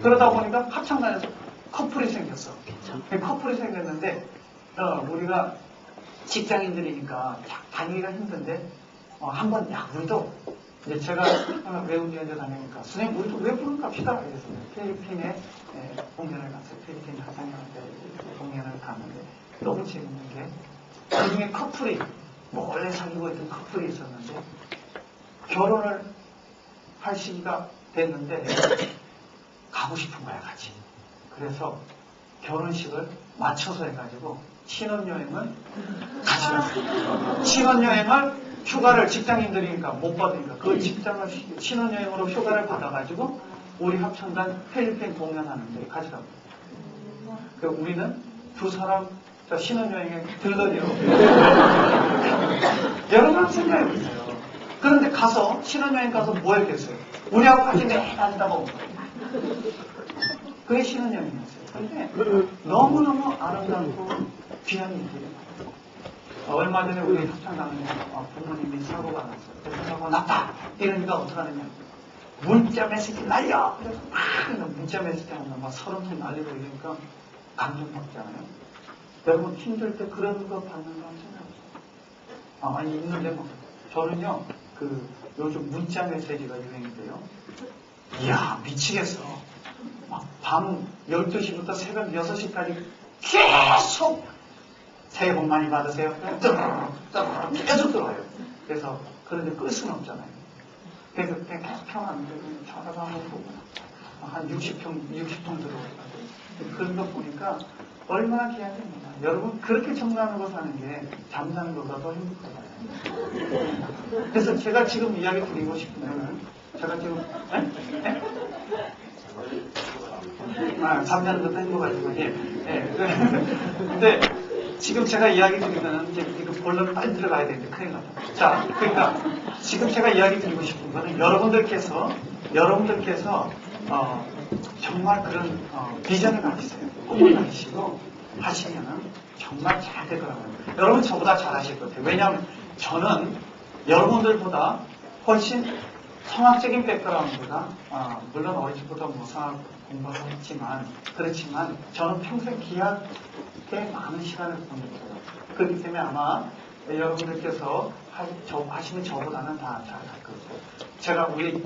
그러다 보니까 합창단에서 커플이 생겼어. 커플이 생겼는데 우리가 직장인들이니까 다니기가 힘든데 한번 우리도 이제 제가 외국연주 다니니까 선생님 우리도 왜 부른 갑시다. 그래서 필리핀에 공연을 갔어요. 필리핀 합창단한테 공연을 갔는데 너무 재밌는 게 그중에 커플이 원래 사귀고 있던 커플이 있었는데 결혼을 할 시기가 됐는데 가고 싶은 거야 같이. 그래서 결혼식을 맞춰서 해가지고 신혼여행을 같이 갔어요. 신혼여행을 휴가를 직장인들이니까 못 받으니까 그 직장을 신혼여행으로 휴가를 받아가지고 우리 합창단 필리핀 공연하는 데 가져가고 우리는 두 사람 신혼여행에 들러리로 여러 번 생각해보세요. 그런데 가서 신혼여행 가서 뭐 했겠어요? 우리하고 같이 매일 앉다 먹은 거예요. 그게 신혼여행이었어요. 그런데 너무너무 아름답고 귀한 일들이 얼마 전에 우리 합창단에 부모님이 사고가 났어요. 그래서 사고가 났다 이러니까 어떡하느냐, 문자 메시지 날려. 그래서 막 문자 메시지 하면 막 30통 날리고 이러니까 감동받잖아요. 여러분 힘들 때 그런 거 받는 거 생각하세요. 아니 있는데 뭐 저는요 요즘 문자 메시지가 유행인데요. 이야 미치겠어. 막 밤 12시부터 새벽 6시까지 계속 새해 복 많이 받으세요. 계속 들어와요. 그래서 그런데 끌 수는 없잖아요. 그래서 그냥 계속 펴놨는데 전화가 한번 보고 한 60통 들어오고 그런 거 보니까 얼마나 귀하십니까. 여러분 그렇게 청소하는 거 사는 게 잠자는 것보다 더 행복하잖아요. 그래서 제가 지금 이야기 드리고 싶은 거는 제가 지금 잠자는 것도 행복하지만 근데 지금 제가 이야기 드리면은 이제 이거 본론 빨리 들어가야 되는데 큰일 났다. 자, 그러니까 지금 제가 이야기 드리고 싶은 거는 여러분들께서 정말 그런 비전을 가지세요. 꿈을 가지시고 하시면은 정말 잘 될 거라고요. 여러분 저보다 잘 하실 것 같아요. 왜냐하면 저는 여러분들보다 훨씬 성악적인 백그라운드가 물론 어릴 때부터 뭐 성악 공부를 했지만 그렇지만 저는 평생 기하게 많은 시간을 보냈어요. 그렇기 때문에 아마 여러분들께서 하시는 저보다는 다 잘 할 거예요. 제가 우리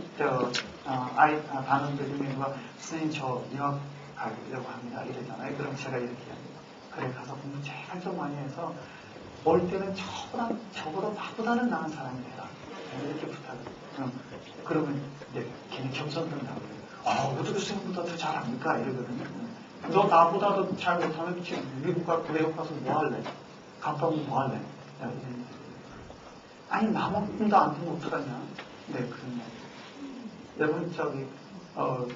단원들 중에 누가 선생님 저 유학 가려고 합니다 이러잖아요. 그럼 제가 이렇게 합니다. 그래 가서 공부 제일 좀 많이 해서 올 때는 저보다 나보다는 나은 사람이 되라 이렇게 부탁을. 그러면 이제 걔는 겸손한다고 그래요. 어떻게 선생님보다 더 잘합니까? 이러거든요. 너 나보다도 잘 못하면 지금 미국 가서 뭐 할래? 갔다 오면 뭐 할래? 아니 나만큼도 안 되면 어떡하냐? 네, 그런 말. 여러분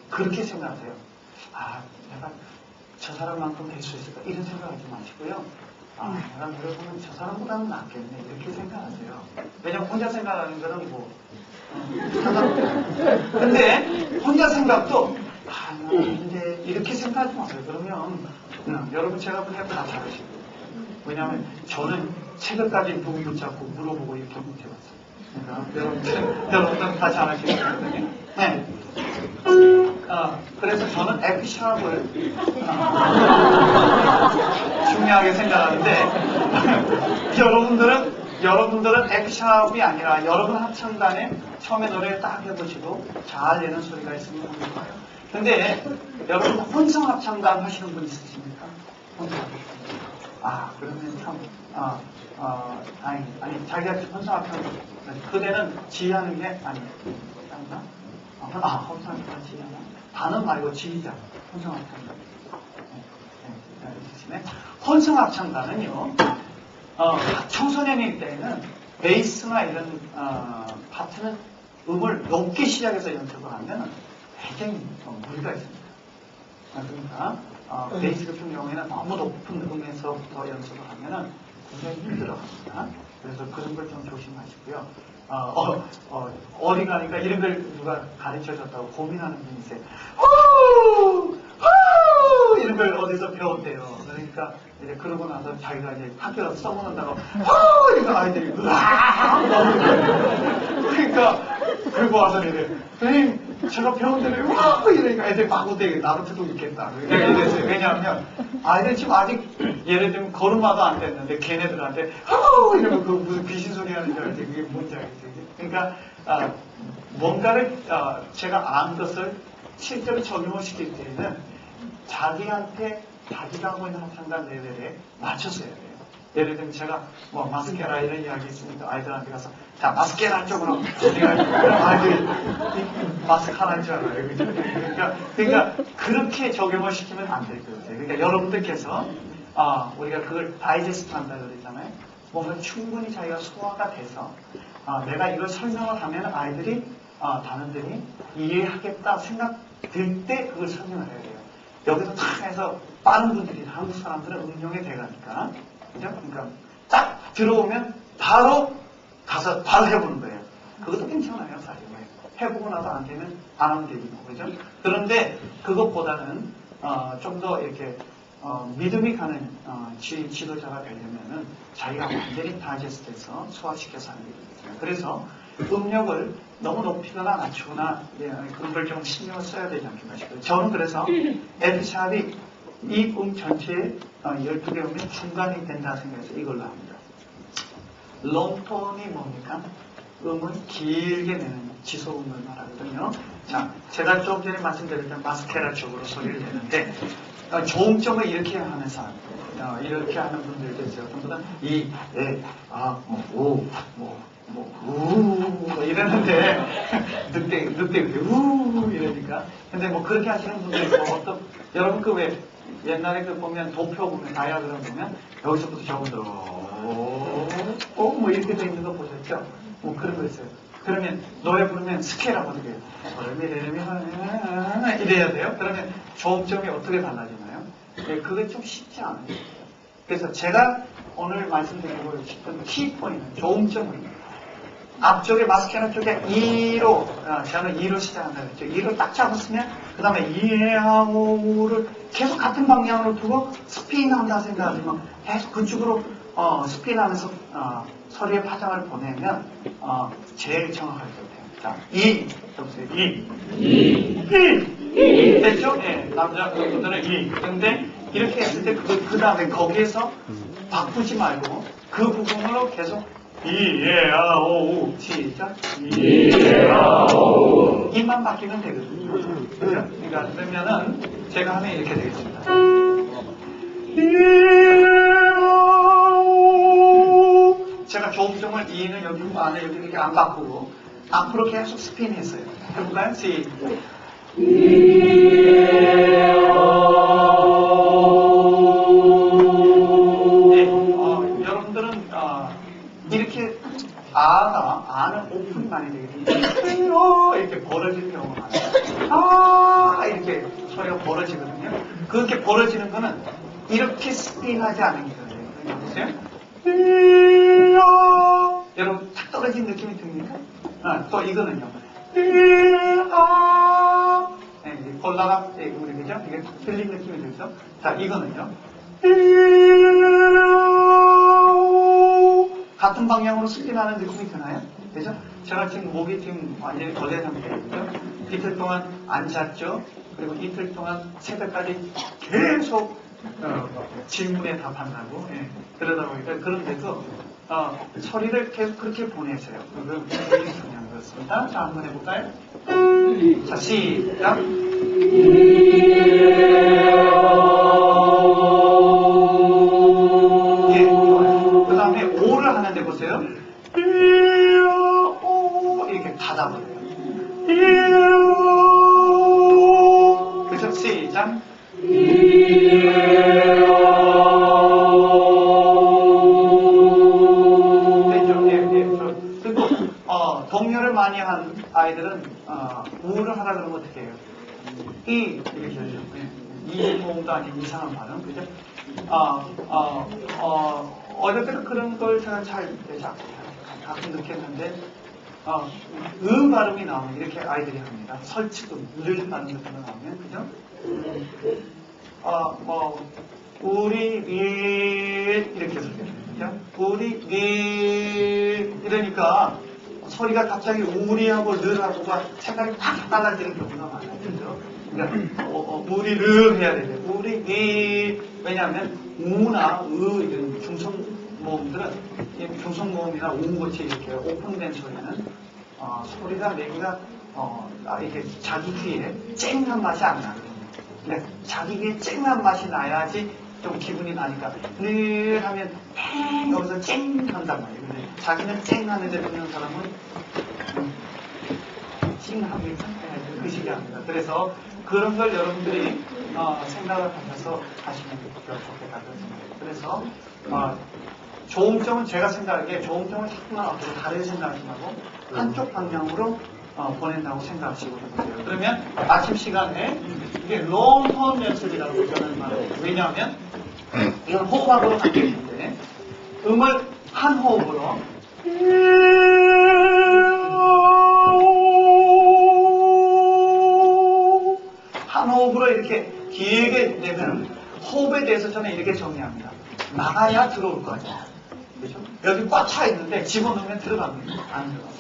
그렇게 생각하세요. 내가 저 사람만큼 될 수 있을까? 이런 생각하지 마시고요. 내가 노력하면 저 사람보다는 낫겠네. 이렇게 생각하세요. 왜냐면 혼자 생각하는 거는 근데 혼자 생각도 근데 이렇게 생각하지 마세요. 그러면 여러분 제가 그냥 다 잘하시고. 왜냐하면 저는 책을까지 누구 붙잡고 물어보고 이렇게 못 해봤어요. 그러니까 여러분들 다 잘하시거든요. 네. 그래서 저는 F샵을 중요하게 생각하는데 여러분들은 F샵이 아니라 여러분 합창단에 처음에 노래를 딱 해보시고 잘 내는 소리가 있으면 좋아요. 근데 여러분 혼성 합창단 하시는 분 있으십니까? 혼성 합창단. 그러면 참 아니 자기가 혼성 합창단 그대는 지휘하는 게 아니에요. 혼성 합창단 지휘하나? 단어 말고 지휘자. 혼성 합창단. 혼성 합창단은요. 청소년일 때는 베이스나 이런 파트는 음을 높게 시작해서 연습을 하면 굉장히 무리가 있습니다. 그러니까 베이스 같은 경우에는 너무 높은 음에서부터 연습을 하면 굉장히 힘들어합니다. 그래서 그런 걸 좀 조심하시고요. 어디 가니까 이런 걸 누가 가르쳐줬다고 고민하는 분이 있어요. 이런 걸 어디서 배웠대요. 그러니까 이제 그러고 나서 자기가 이제 학교 가서 써보는다고 이거 아이들이 으악 나오는 거예요. 그러니까 그리고 와서 이래 선생님 제가 병원들에 와 이러니까 애들이 바구대에 나루토도 있겠다. 이랬어요. 왜냐하면 아이들 지금 아직 예를 들면 걸음마도 안 됐는데 걔네들한테 이러면 그 무슨 귀신 소리 하는 줄 알지. 그게 뭔지 알겠지. 그러니까 뭔가를 제가 안 것을 실제로 적용을 시킬 때에는 자기한테 자기가 하고 있는 합창단 레벨에 맞춰서 해야 돼요. 예를 들면 제가 뭐 마스케라 이런 이야기 있으니까 아이들한테 가서 자 마스케라 쪽으로 내가 아이들이 마스크 하나인 줄 알아요. 그죠? 그러니까 그렇게 적용을 시키면 안 될 것 같아요. 그러니까 여러분들께서 우리가 그걸 다이제스트 한다 그랬잖아요. 뭔가 충분히 자기가 소화가 돼서 내가 이걸 설명을 하면 아이들이 단원들이 이해하겠다 생각 들 때 그걸 설명을 해야 돼요. 여기서 탁 해서 빠른 분들이 한국 사람들은 응용이 돼가니까 그죠? 그러니까 딱 들어오면 바로 가서 바로 해보는 거예요. 그것도 괜찮아요, 사실. 해보고 나서 안 되면 안 하면 되지 뭐, 그죠? 그런데 그것보다는 좀 더 이렇게 믿음이 가는 지도자가 되려면은 자기가 완전히 다이제스트해서 소화시켜서 하는 게 되겠어요. 그래서 음력을 너무 높이거나 낮추거나 그런 걸 좀 신경을 써야 되지 않겠나 싶어요. 저는 그래서 F샵이 이 전체에 12개 음이 중간이 된다 생각해서 이걸로 합니다. 롱톤이 뭡니까? 음을 길게 내는 지소음을 말하거든요. 자, 제가 조금 전에 말씀드렸던 마스케라 쪽으로 소리를 내는데 조음점을 이렇게 하는 사람, 이렇게 하는 분들도 있어요. 전부 다 이, 에, 오, 이러는데 늑대 이러니까. 근데 뭐 그렇게 하시는 분들 있고 여러분 그 왜 옛날에 그 보면 도표 보면 다이아그램 보면 여기서부터 저기로 뭐 이렇게 돼 있는 거 보셨죠? 뭐 그런 거 있어요. 그러면 노래 부르면 스케일하고 어떻게 해요? 이래야 돼요. 그러면 조음점이 어떻게 달라지나요? 네, 그게 좀 쉽지 않아요. 그래서 제가 오늘 말씀드리고 싶은 키포인트는 조음점을 앞쪽에 마스케라 쪽에 2로 저는 2로 시작한다 그랬죠. 2를 딱 잡았으면 그 다음에 2하고를 계속 같은 방향으로 두고 스피인한다 생각하면 계속 그쪽으로 스피인하면서 소리의 파장을 보내면 제일 정확할 것 같아요. 자, 2 해보세요. 2 됐죠? 예, 남자분들은 2 근데 이렇게 했을 때 그 다음에 거기에서 바꾸지 말고 그 부분으로 계속 이에아오 시작 이에아오 입만 바뀌면 되거든요. 그죠? 그러니까 그러면은 제가 하면 이렇게 되겠습니다. 이에아오 제가 조음점을 이는 여기 안에 여기 이렇게 안 바꾸고 앞으로 계속 스핀했어요. 해볼까요? 시작 여러분들은 이렇게 아는 오픈이 많이 되거든요. 이렇게 벌어지는 경우가 많아요. 이렇게 소리가 벌어지거든요. 그렇게 벌어지는 거는 이렇게 스피인하지 않은 거예요. 보세요. 여러분 탁 떨어진 느낌이 듭니까? 또 이거는요. 콜라가 우리 그죠? 이게 틀린 느낌이 들죠? 자, 이거는요. 같은 방향으로 스피나는 느낌이 드나요? 그죠? 제가 지금 목이 지금 완전히 거대 상태거든요. 이틀 동안 안 잤죠? 그리고 이틀 동안 새벽까지 계속 질문에 답한다고. 그러다 보니까 그런데도 소리를 계속 그렇게 보내세요. 그건 굉장히 중요한 거였습니다. 자, 한번 해볼까요? 자, 시작. 그 다음에 오를 하는데 보세요. 이렇게 닫아버려요. 그죠? 시작. 그리고 동요를 많이 한 아이들은 우를 하라 그러면 어떻게 해요? 이렇게 하죠. 이 모음도 아닌 이상한 발음, 그죠? 어릴 때는 그런 걸 제가 잘 가끔 느꼈는데, 발음이 나오면 이렇게 아이들이 합니다. 설치금, 늘 발음 같은 거 나오면, 그죠? 우리 위 이렇게 소리해요. 그죠? 우리 위 이러니까 소리가 갑자기 우리하고 르하고가 생각이 팍 달라지는 경우가 많아요. 그죠? 그러니까 우리를 해야 돼요. 우리 왜냐하면 우나 이런 중성모음들은 중성모음이나 우같이 이렇게 오픈된 소리는 소리가 내기가 이렇게 자기 귀에 쨍한 맛이 안 나거든요. 근데 자기 귀에 쨍한 맛이 나야지 좀 기분이 나니까 늘 하면 땡 여기서 쨍 한단 말이에요. 근데 자기는 쨍 하는데 듣는 사람은 찡하고 그 식이 아닙니다. 그래서 그런 걸 여러분들이 생각을 하면서 하시면 좋겠다 그런 생각이에요. 그래서 조음점은 제가 생각하기에 조음점을 자꾸만 앞으로 다르게 생각하지 말고 한쪽 방향으로 보낸다고 생각하시고 해보세요. 그러면 아침 시간에 이게 롱톤 연습이라고 저는 말해요. 왜냐하면 이건 호흡하고로 가기 때문에 음을 한 호흡으로 한 호흡으로 이렇게 길게 내면 호흡에 대해서 저는 이렇게 정의합니다. 나가야 들어올 거 아니에요. 그렇죠? 여기 꽉 차 있는데 집어넣으면 들어갑니다. 안 들어가요.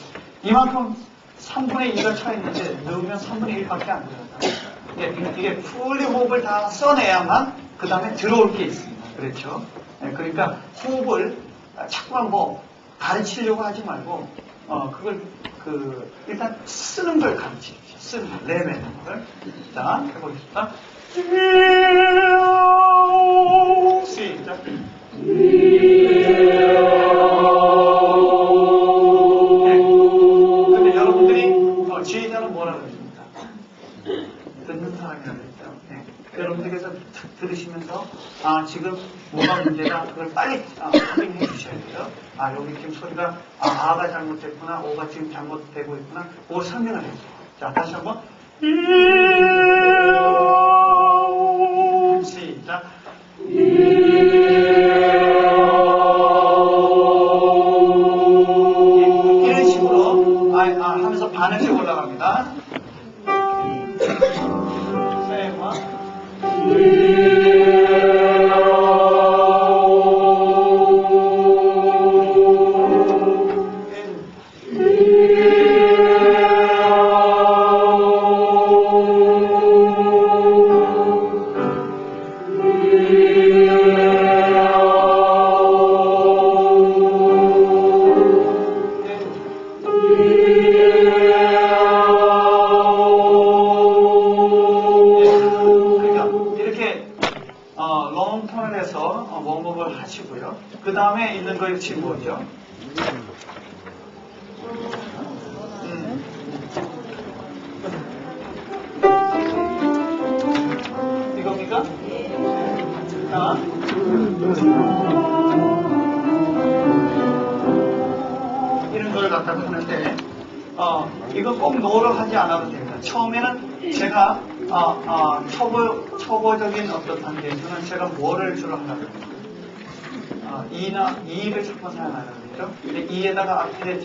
이만큼 3분의 2가 차 있는데 넣으면 3분의 1밖에 안 들어가요. 이게 풀리 호흡을 다 써내야만 그 다음에 들어올 게 있습니다. 그렇죠? 그러니까 호흡을 자꾸만 가르치려고 하지 말고 그걸 일단 쓰는 걸 가르치십시오. 쓰는 걸, 내뱉는 걸. 자, 해보겠습니다. 시작. 근데 여러분들이 지휘자는 뭐라 그러십니까? 듣는 사람이라고 했죠. 여러분들께서 들으시면서 지금 뭐가 문제다 그걸 빨리 확인해 주셔야 돼요. 여기 지금 소리가 아가 잘못됐구나, 오가 지금 잘못되고 있구나, 그걸 설명을 해주세요. 자, 다시 한번 시작. 이런 식으로 하면서 반응씩 올라갑니다. 롱톤을 해서 웜업을 하시고요. 그 다음에 있는 거 지금 뭐죠? 이겁니까? 자, 이런 걸 갖다가 하는데 이거 꼭 노를 하지 않아도 됩니다. 처음에는 제가 초보적인 어떤 단계에서는 제가 뭐를 주로 하려고 합니다. 이를 자꾸 사용하려고 그러죠. 근데 이에다가 앞에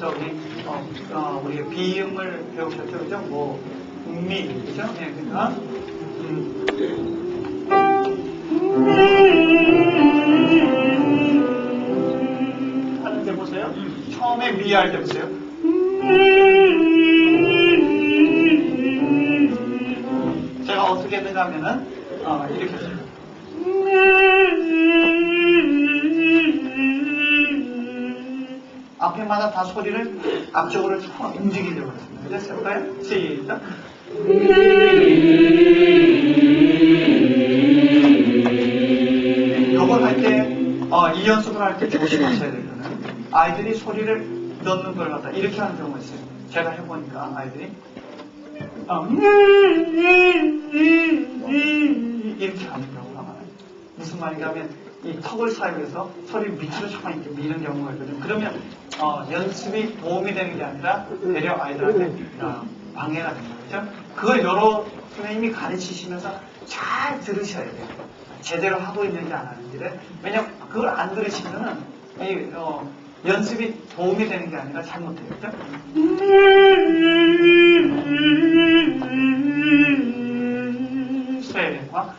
우리가 비음을 배우셨죠, 그죠? 미, 그죠? 네, 그러니까 하는데 보세요. 처음에 미 할 때 보세요. 제가 어떻게 했는가 하면은 이렇게 했어요. 앞에마다 다 소리를 앞쪽으로 조금 움직이려고 했습니다. 됐을까요? 시작. 이걸 할 때, 이 연습을 할 때 조심하셔야 되거든요. 아이들이 소리를 넣는 걸 갖다 이렇게 하는 경우가 있어요. 제가 해보니까 아이들이 이렇게 하는 경우가 많아요. 무슨 말인가 하면 이 턱을 사용해서 소리를 밑으로 조금 이렇게 미는 경우가 있거든요. 그러면 연습이 도움이 되는 게 아니라 대려 아이들한테 방해가 되는 거죠. 그걸 여러 선생님이 가르치시면서 잘 들으셔야 돼요. 제대로 하고 있는지 안 하는지를. 왜냐면 그걸 안 들으시면은 연습이 도움이 되는 게 아니라 잘못돼요. 그죠? 세와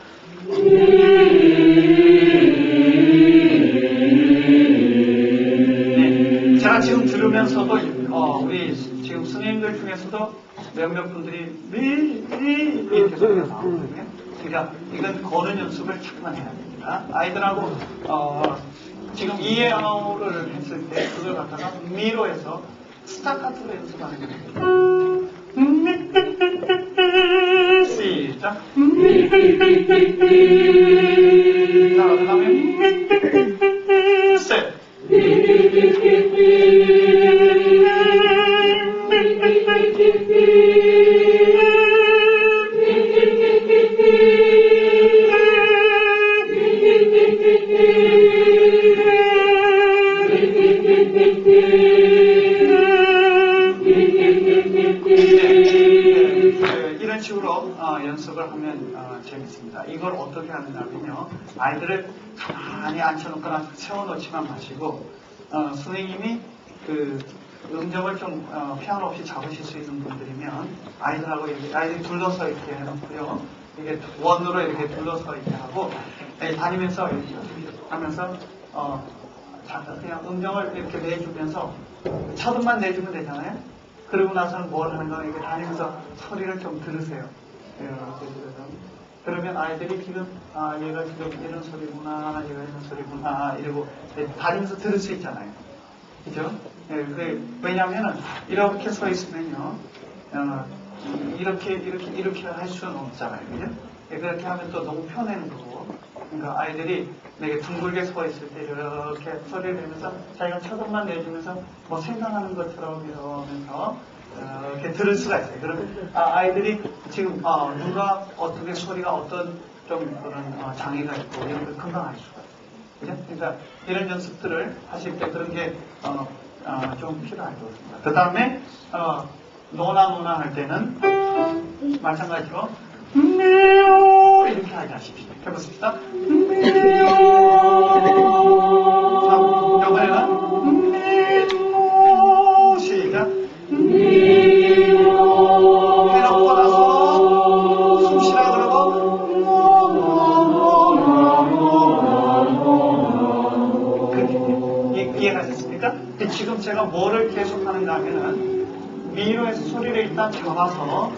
제가 지금 들으면서도 우리 지금 선생님들 중에서도 몇몇 분들이 미 이렇게 소리가 나오거든요. 그러니까 이건 거는 연습을 자꾸만 해야 됩니다. 아이들하고 지금 이해아우를 했을 때 그걸 갖다가 미로 해서 스타카토로 연습하는 거예요. 시작. 자, 그 다음에 셋. 이런 식으로 연습을 하면 재밌습니다. 이걸 어떻게 하느냐면요, 아이들을 가만히 앉혀놓거나 세워놓지만 마시고 선생님이 그 음정을 좀 피아노 없이 잡으실 수 있는 분들이면 아이들하고 이렇게 아이들이 둘러서 이렇게 해놓고요, 이게 원으로 이렇게 둘러서 이렇게 하고 다니면서 이렇게 하면서 그냥 음정을 이렇게 내주면서 차등만 내주면 되잖아요. 그러고 나서는 뭘 하는 거 이렇게 다니면서 소리를 좀 들으세요. 그러면 아이들이 지금 얘가 지금 이런 소리구나, 얘가 이런 소리구나 이러고 다니면서 들을 수 있잖아요. 그죠? 왜냐하면 이렇게 서 있으면요, 이렇게 할 수는 없잖아요. 그죠? 그렇게 하면 또 너무 편해는 거고. 그러니까 아이들이 내게 둥글게 서 있을 때 이렇게 소리를 내면서 자기가 차등만 내주면서 뭐 생각하는 것처럼 이러면서 이렇게 들을 수가 있어요. 그러면 아이들이 지금 누가 어떻게 소리가 어떤 좀 그런 장애가 있고 이런 걸 금방 알 수가 있어요. 그죠? 그러니까 이런 연습들을 하실 때 그런 게 좀 필요할 것 같습니다. 그 다음에 노나 할 때는 마찬가지로 미오 이렇게 하지 마십시오. 해보십시다. 미오. 자, 이번에는 미오. 시작. 미오. 해놓고 나서 숨 쉬라 그러고 그렇게 이해하셨습니까? 지금 제가 뭐를 계속 하는가 하면은 미로에서 소리를 일단 잡아서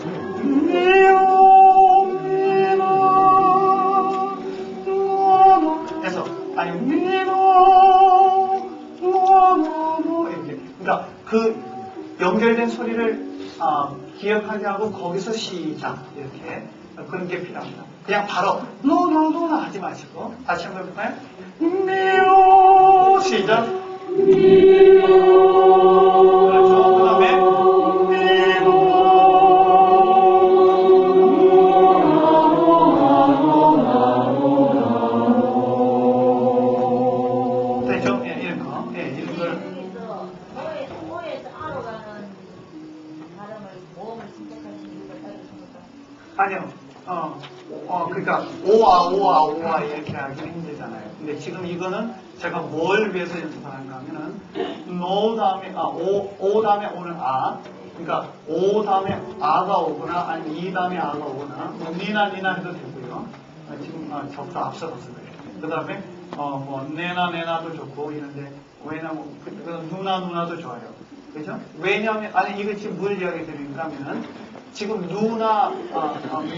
미오 해서 아니 미노 이렇게, 그러니까 그 연결된 소리를 기억하게 하고 거기서 시작 이렇게 그런 게 필요합니다. 그냥 바로 노노노 하지 마시고 다시 한번 해볼까요? 미오 시작. 미오. 그렇죠. 그 다음에 미오. 아니요. 그러니까 오아 이렇게 하기는 힘들잖아요. 근데 지금 이거는 제가 뭘 위해서 연습하는가 하면은 노 다음에 오 다음에 오는 그러니까 오 다음에 아가 오거나 아니면 이 다음에 아가 오거나 뭐 니나 해도 되고요. 지금 적도 앞서가서 그래요. 그 다음에 뭐 내나도 좋고 이런데 왜냐면 누나도 좋아요. 그죠? 왜냐하면 이거 지금 뭘 이야기 드리는가 하면은 지금 누나,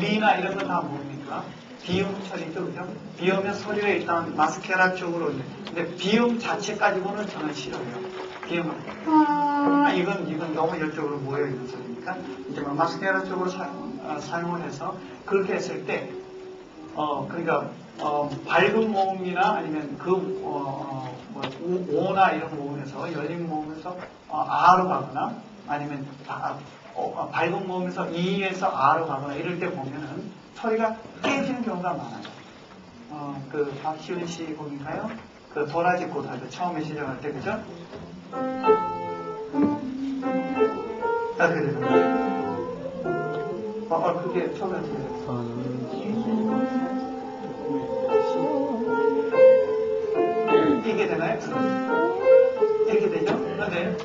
미나 이런 건 다 뭡니까? 비음 처리죠, 그죠? 비음의 소리가 일단 마스케라 쪽으로, 근데 비음 자체 가지고는 저는 싫어요. 비음은 이건 너무 이쪽으로 모여 있는 소리니까 이제 마스케라 쪽으로 사용을 해서 그렇게 했을 때, 그러니까 밝은 모음이나 아니면 오나 이런 모음에서 열린 모음에서 아로 가거나 아니면 밝은 모음에서 E에서 R로 가거나 이럴 때 보면은 소리가 깨지는 경우가 많아요. 그 박시은 씨 곡인가요? 그 도라지 꽃 할 때 처음에 시작할 때 그죠? 그래요. 그게 처음에 이게 되나요? 이렇게 되죠? 그런데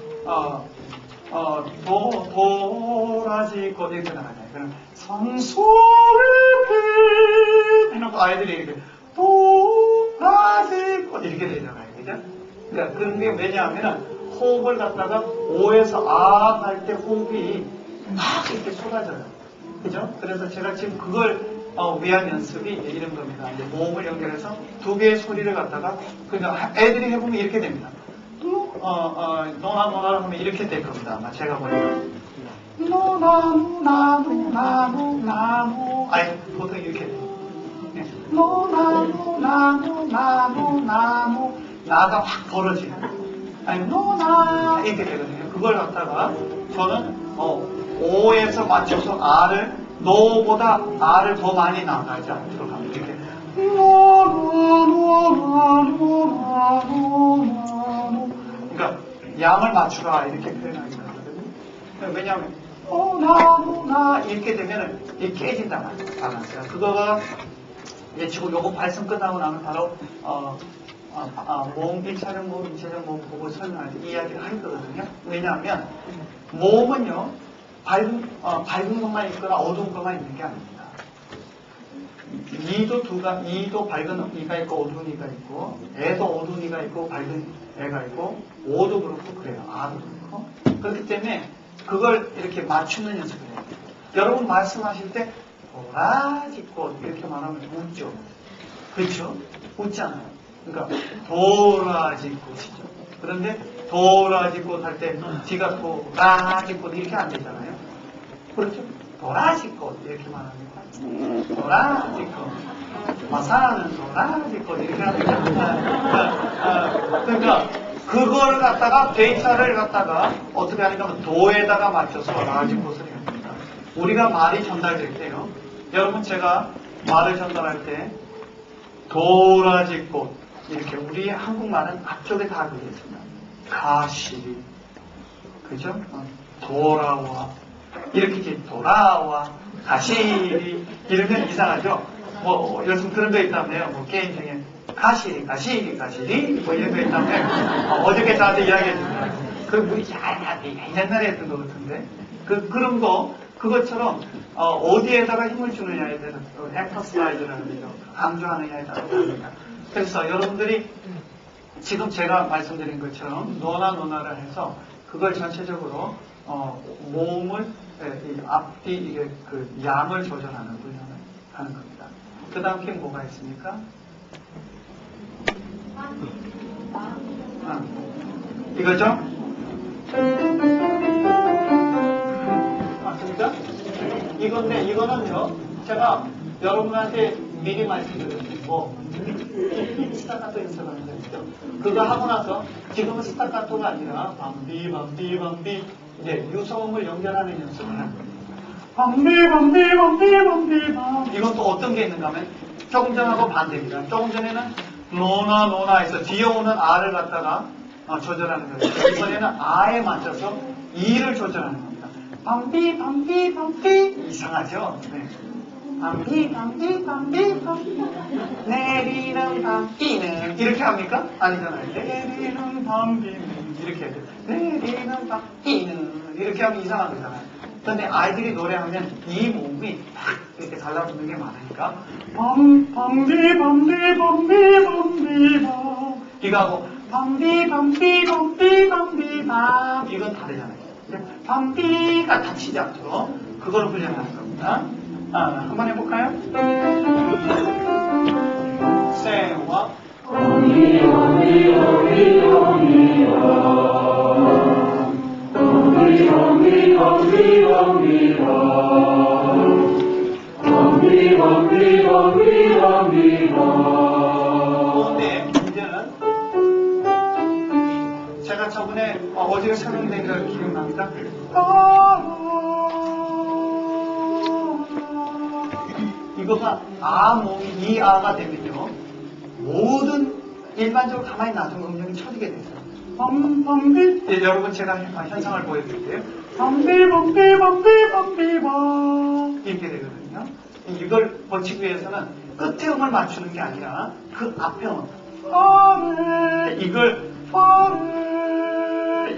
도라지 꽃 이렇게 나가잖아요. 그럼 성소를 해놓고 아이들이 이렇게 도라지 꽃 이렇게 되잖아요. 그죠? 그러니까 그런 게 왜냐하면 호흡을 갖다가 오에서 아 할 때 호흡이 막 이렇게 쏟아져요. 그죠? 그래서 제가 지금 그걸 위한 연습이 이런 겁니다. 이제 모음을 연결해서 두 개의 소리를 갖다가 그러니까 애들이 해보면 이렇게 됩니다. 노나 노나 하면 이렇게 될 겁니다. 아마 제가 보니까 노나무 나무 나무 나무 아니 보통 이렇게 돼요. 노나무 나무 나무 나무 나가 확 벌어지는 아니 노나 이렇게 되거든요. 그걸 갖다가 저는 오에서 맞춰서 R을 노보다 R을 더 많이 나가지 않도록 합니다. 이렇게 그러니까 양을 맞추라 이렇게 표현하기 하거든요. 왜냐하면 나 이렇게 되면은 이게 깨진단 말이에요. 밸런스가. 그거가 이제 지금 요거 발성 끝나고 나면 바로 모음 1차적 모음, 2차적 모음 보고 설명할 때 이야기를 할 거거든요. 왜냐하면 모음은요 밝은 것만 있거나 어두운 것만 있는 게 아닙니다. 이도 밝은 이가 있고 어두운 이가 있고 애도 어두운 이가 있고 밝은 애가 있고 오도 그렇고 그래요. 아도 그렇고 그렇기 때문에 그걸 이렇게 맞추는 연습을 해요. 여러분 말씀하실 때 도라지꽃 이렇게 말하면 웃죠. 그렇죠? 웃잖아요. 그러니까 도라지꽃이죠. 그런데 도라지꽃 할 때 뒤가 도라지꽃 이렇게 안 되잖아요. 그렇죠? 도라지꽃 이렇게 말합니다. 도라지꽃 마사는 도라지꽃 이렇게 합니다. 그러니까 그걸 갖다가 데이터를 갖다가 어떻게 하니까 하면 도에다가 맞춰서 라지꽃을 해야 됩니다. 우리가 말이 전달될 때요. 여러분 제가 말을 전달할 때 도라지꽃 이렇게 우리 한국말은 앞쪽에 다 그려 있습니다. 가시리 그죠? 돌아와 이렇게 돌아와 가시리 이러면 이상하죠? 뭐 요즘 그런 거 있다며요. 뭐 게임 중에 가시리 뭐 이런 거 있다며 어저께 저한테 이야기해 줍니다. 그 우리 옛날에 했던 거 같은데 그런 거 그것처럼 어디에다가 힘을 주느냐에 대해서 엠퍼사이즈라는 거죠. 강조하느냐에 따라 다릅니다. 그래서 여러분들이 지금 제가 말씀드린 것처럼 노나를 해서 그걸 전체적으로 모음을 앞뒤 이게 그 양을 조절하는 훈련을 하는 겁니다. 그 다음 게 뭐가 있습니까? 이거죠? 맞습니까? 이건데 이거는요 제가 여러분한테 미리 말씀드렸어요. 뭐 스타카토 연습하는 거 있죠. 그거 하고 나서 지금은 스타카토가 아니라 밤비 이제 유성음을 연결하는 연습을 하는 겁니다. 밤비 이것도 어떤 게 있는가 하면 조금 전하고 반대입니다. 조금 전에는 노나 해서 뒤에 오는 R을 갖다가 조절하는 거예요. 이번에는 A에 맞춰서 E를 조절하는 겁니다. 밤비 이상하죠? 네. 밤비 내리는 밤비는 이렇게 합니까? 아니잖아요. 내리는 밤비는 이렇게 해야 돼요. 내리는 밤비는 이렇게 하면 이상한 거잖아요. 그런데 아이들이 노래하면 이 몸이 딱 이렇게 달라붙는 게 많으니까 밤비 이거 하고 밤비 이건 다르잖아요. 밤비가 다치지 않도록 그걸 훈련하는 겁니다. 한번 해볼까요? 세와 근데 문제는 제가 저번에 어제 설명된 걸 기억납니다. 이거가 모음이 이 아가 되면요 모든 일반적으로 가만히 놔둔 음정이 쳐지게 되죠. 밤비 여러분 제가 현상을 보여드릴게요. 밤비 이렇게 되거든요. 이걸 버치기 위해서는 끝에 음을 맞추는 게 아니라 그 앞에 음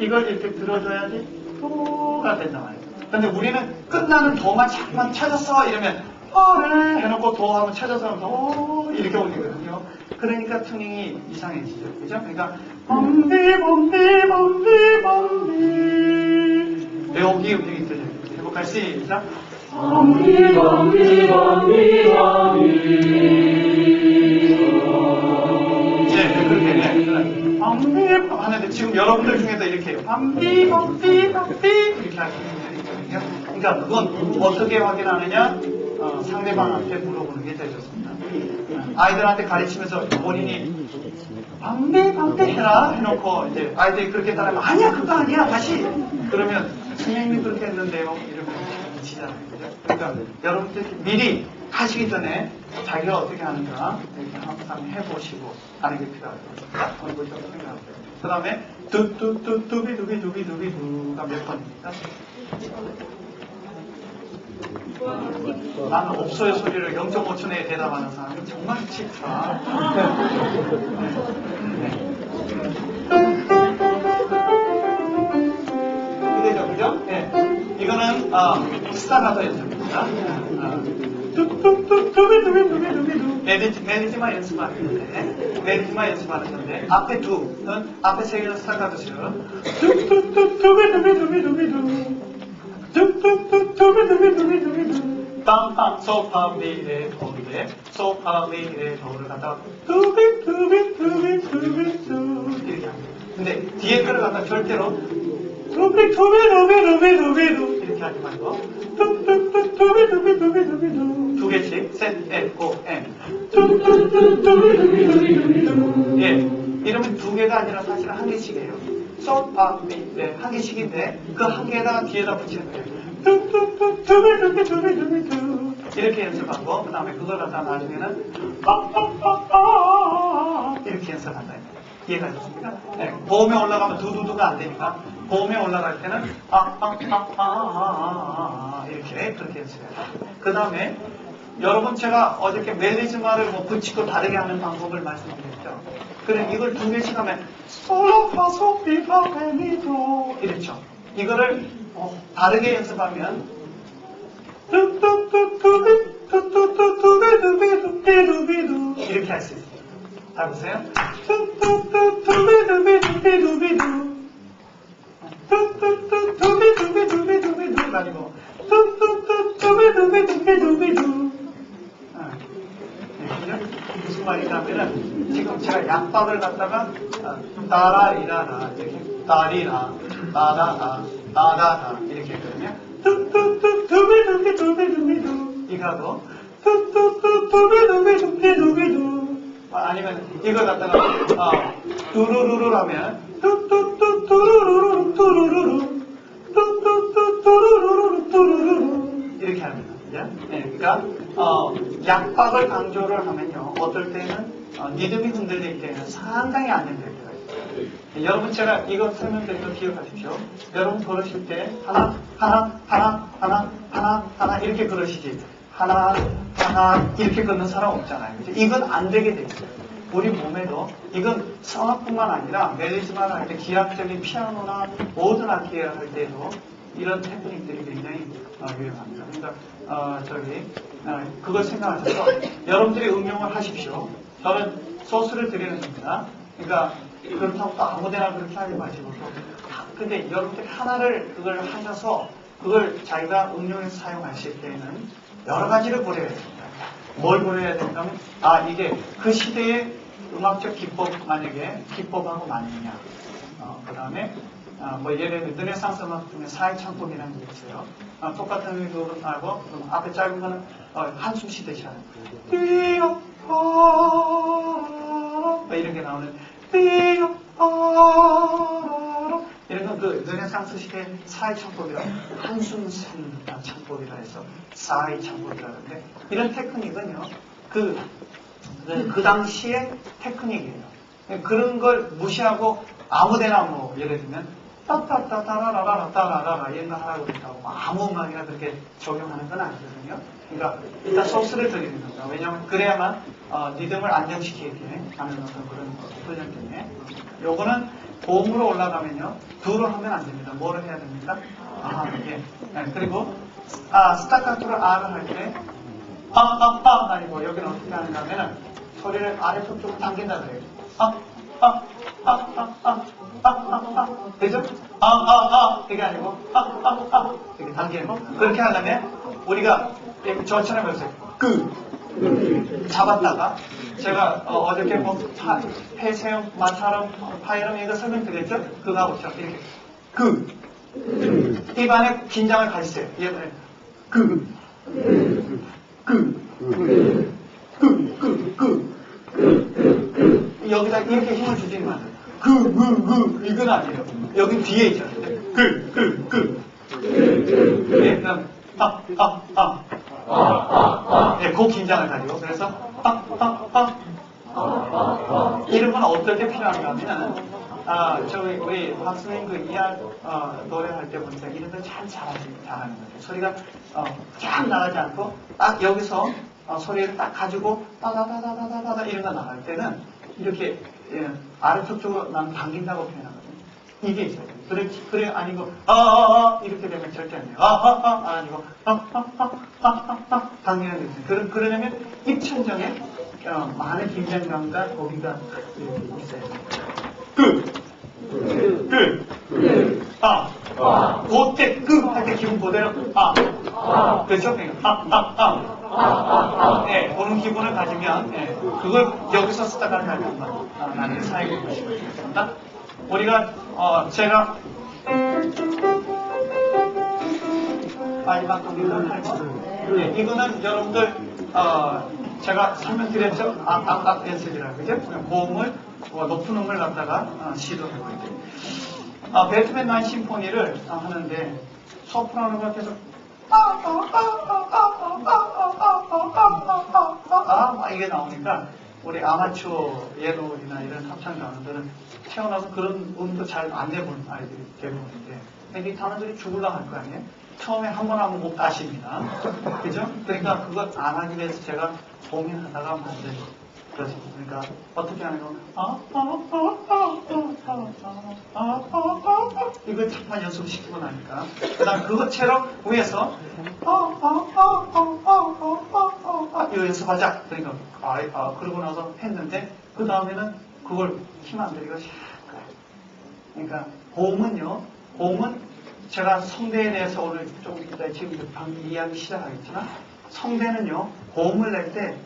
이걸 이렇게 들어줘야지 도가 된단 말이에요. 근데 우리는 끝나는 도만 자꾸만 찾았어 이러면 아를 해놓고 도 하면 찾아서 도 이렇게 올리거든요. 그러니까 튜닝이 이상해지죠. 그죠? 그러니까 범비 범비 범비 범비 여기 음정이 들려요. 해볼까요? 시작. 범비 범비 범비 범비 네, 그렇게 네. 범비 하는데 지금 여러분들 중에서 이렇게 해요. 범비 범비 범비 이렇게 하시는 분들이 있거든요. 그러니까 그건 어떻게 확인하느냐? 상대방한테 물어보는 게 제일 좋습니다. 아이들한테 가르치면서 본인이 방배 해라 해놓고 이제 아이들이 그렇게 따라하면 아니야 그거 아니야 다시 그러면 선생님이 그렇게 했는데요 이러면 미치잖아요. 그러니까 여러분들 미리 하시기 전에 자기가 어떻게 하는가 이렇게 항상 해보시고 하는 게 필요하죠. 그런 걸 좀 생각하세요. 그 다음에 두비두비두비두비두가 몇 번입니까? 나는 없어요 소리를 0.5초 내에 대답하는 사람이 정말 싫다. 이거죠, 그죠? 네. 이거는 스타가토 연습입니다. 메리지마 연습하는데 메리지마 연습하는 건데 앞에 두는 앞에 세 개는 스타가토죠. 빵빵 소파미레 도인데 소파미레 도를 갖다가 두비두비두비두비두 이렇게 합니다. 근데 뒤에 거를 갖다 절대로 두비두비두비두비두비두 이렇게 하지 말고 두비두비두비두비두 두 개씩 셋, 넷, 고, 엠 두비두비두비두비두 예, 이러면 두 개가 아니라 사실은 한 개씩이에요. 소파미레 한 개씩인데 그 한 개에다가 뒤에다 붙이는 거예요. 이렇게 연습하고 그 다음에 그걸 갖다 나중에는 이렇게 연습한다. 이해가 되십니까? 네, 보험에 올라가면 두두두가 안 되니까 보험에 올라갈 때는 이렇게 그렇게 연습해요. 그 다음에 여러분 제가 어저께 멜리즈마를 뭐 붙이고 다르게 하는 방법을 말씀드렸죠. 그래 이걸 두 개씩 하면 솔라파소피파페미도 이랬죠. 이거를 다르게 연습하면 이렇게 할 수 있어요. 다 보세요. 가지고 무슨 말이냐 하면은 지금 제가 약박을 갖다가 따라리라라 이렇게 따리라 따다다 따다다 이렇게 했거든요. 이거도 아니면 이걸 갖다가 두루루루 하면 이렇게 합니다. 네, 그러니까 약박을 강조를 하면요 어떨 때는 리듬이 흔들릴 때는 상당히 안정될 때가 있어요. 여러분 제가 이거 설명드린 거 기억하십시오. 여러분 걸으실 때 하나 이렇게 걸으시지 하나 이렇게 걷는 사람 없잖아요. 그죠? 이건 안 되게 돼 있어요. 우리 몸에도 이건 성악뿐만 아니라 멜리즈마를 할 때 기하학적인 피아노나 모든 악기를 할 때도 이런 테크닉들이 굉장히 유용합니다. 그러니까 그걸 생각하셔서 여러분들이 응용을 하십시오. 저는 소스를 드리는 겁니다. 그러니까 그렇다고 또 아무데나 그렇게 하지 마시고 근데 여러분들이 하나를 그걸 하셔서 그걸 자기가 응용해서 사용하실 때는 여러 가지를 고려해야 됩니다. 뭘 고려해야 된다면 이게 그 시대의 음악적 기법 만약에 기법하고 맞느냐 그 다음에 뭐 예를 들면 르네상스 음악 중에 사회창법이라는 게 있어요. 똑같은 부분하고 앞에 짧은 거는 한숨 쉬듯이 하는 삐요 이런 게 나오는 삐요 이런 건 그 르네상스 시대 사회창법이라고 한숨 쉬는 창법이라 해서 사회창법이라는데 이런 테크닉은요 그 당시의 테크닉이에요. 그런 걸 무시하고 아무데나 뭐 예를 들면 따따따따라라라라라라 이런 거 하라고 그랬다고 아무 음악이나 그렇게 적용하는 건 아니거든요. 그러니까 일단 소스를 드리는 겁니다. 왜냐하면 그래야만 리듬을 안정시키게 하는 어떤 그런 훈련 때문에 요거는 고음으로 올라가면요 두로 하면 안 됩니다. 뭐를 해야 됩니까? 예. 그리고 스타카토를 R을 할 때 아니고 여기는 어떻게 하는가 하면은 소리를 아래쪽 쪽으로 당긴다 그래요. 그죠? 이게 아니고 이렇게 당기는 거. 그렇게 하려면 우리가 저처럼 해보세요. 잡았다가 제가 어저께 뭐 폐쇄형, 마찰음, 파이럼 이거 설명드렸죠? 그거 하고 이렇게 입안에 긴장을 가지세요. 여기다 이렇게 힘을 주지는 마세요. 이건 아니에요. 여기 뒤에 있잖아요. 네, 그럼 네, 그 긴장을 가지고 그래서 이런 건 어떨 때 필요한가 하면 저기 우리 박수님 그 이하 노래할 때 보니까 이런 걸 참 잘하는 것 같아요. 소리가 쫙 나가지 않고 딱 여기서 소리를 딱 가지고 따다다다다다다 이런 거 나갈 때는 이렇게 아래쪽 쪽으로 난 당긴다고 표현하거든요. 이게 있어요. 그래 아니고 이렇게 되면 절대 안 돼요. 아니고 당기는 게 있어요. 그러려면 입천정에 많은 긴장감과 고비가 있어요. 그때 할 때 기분 그대로 그렇죠? 네, 그런 기분을 가지면 그걸 여기서 쓰다가 가면 나중에 사용해 보시면 되겠습니다. 우리가 제가 마지막 곡이는 이거는 여러분들 제가 설명드렸죠? 악악 연습이라고 그죠? 고음을 높은 음을 갖다가 시도해보게 돼요. 베토벤 9 심포니를 하는데 소프라노가 계속 이게 나오니까 우리 아마추어 예노이나 이런 합창 단원들은 태어나서 그런 음도 잘 안 내본 아이들이 대부분인데 이 단원들이 죽으려고 할 거 아니에요? 처음에 한 번 하면 못 가십니다. 그죠? 그러니까 그거 안 하기 위해서 제가 고민하다가 만든 거죠. 그러니까 어떻게 하는 거? 이걸 잠깐 연습시키고 나니까 그다음 그것처럼 위에서 이거 연습하자. 그러니까 그러고 나서 했는데 그 다음에는 그걸 힘 안 들이고 샥. 그러니까 고음은 제가 성대에 대해서 오늘 좀 이따 지금 방금 이야기 시작하겠지만 성대는요 고음을 낼 때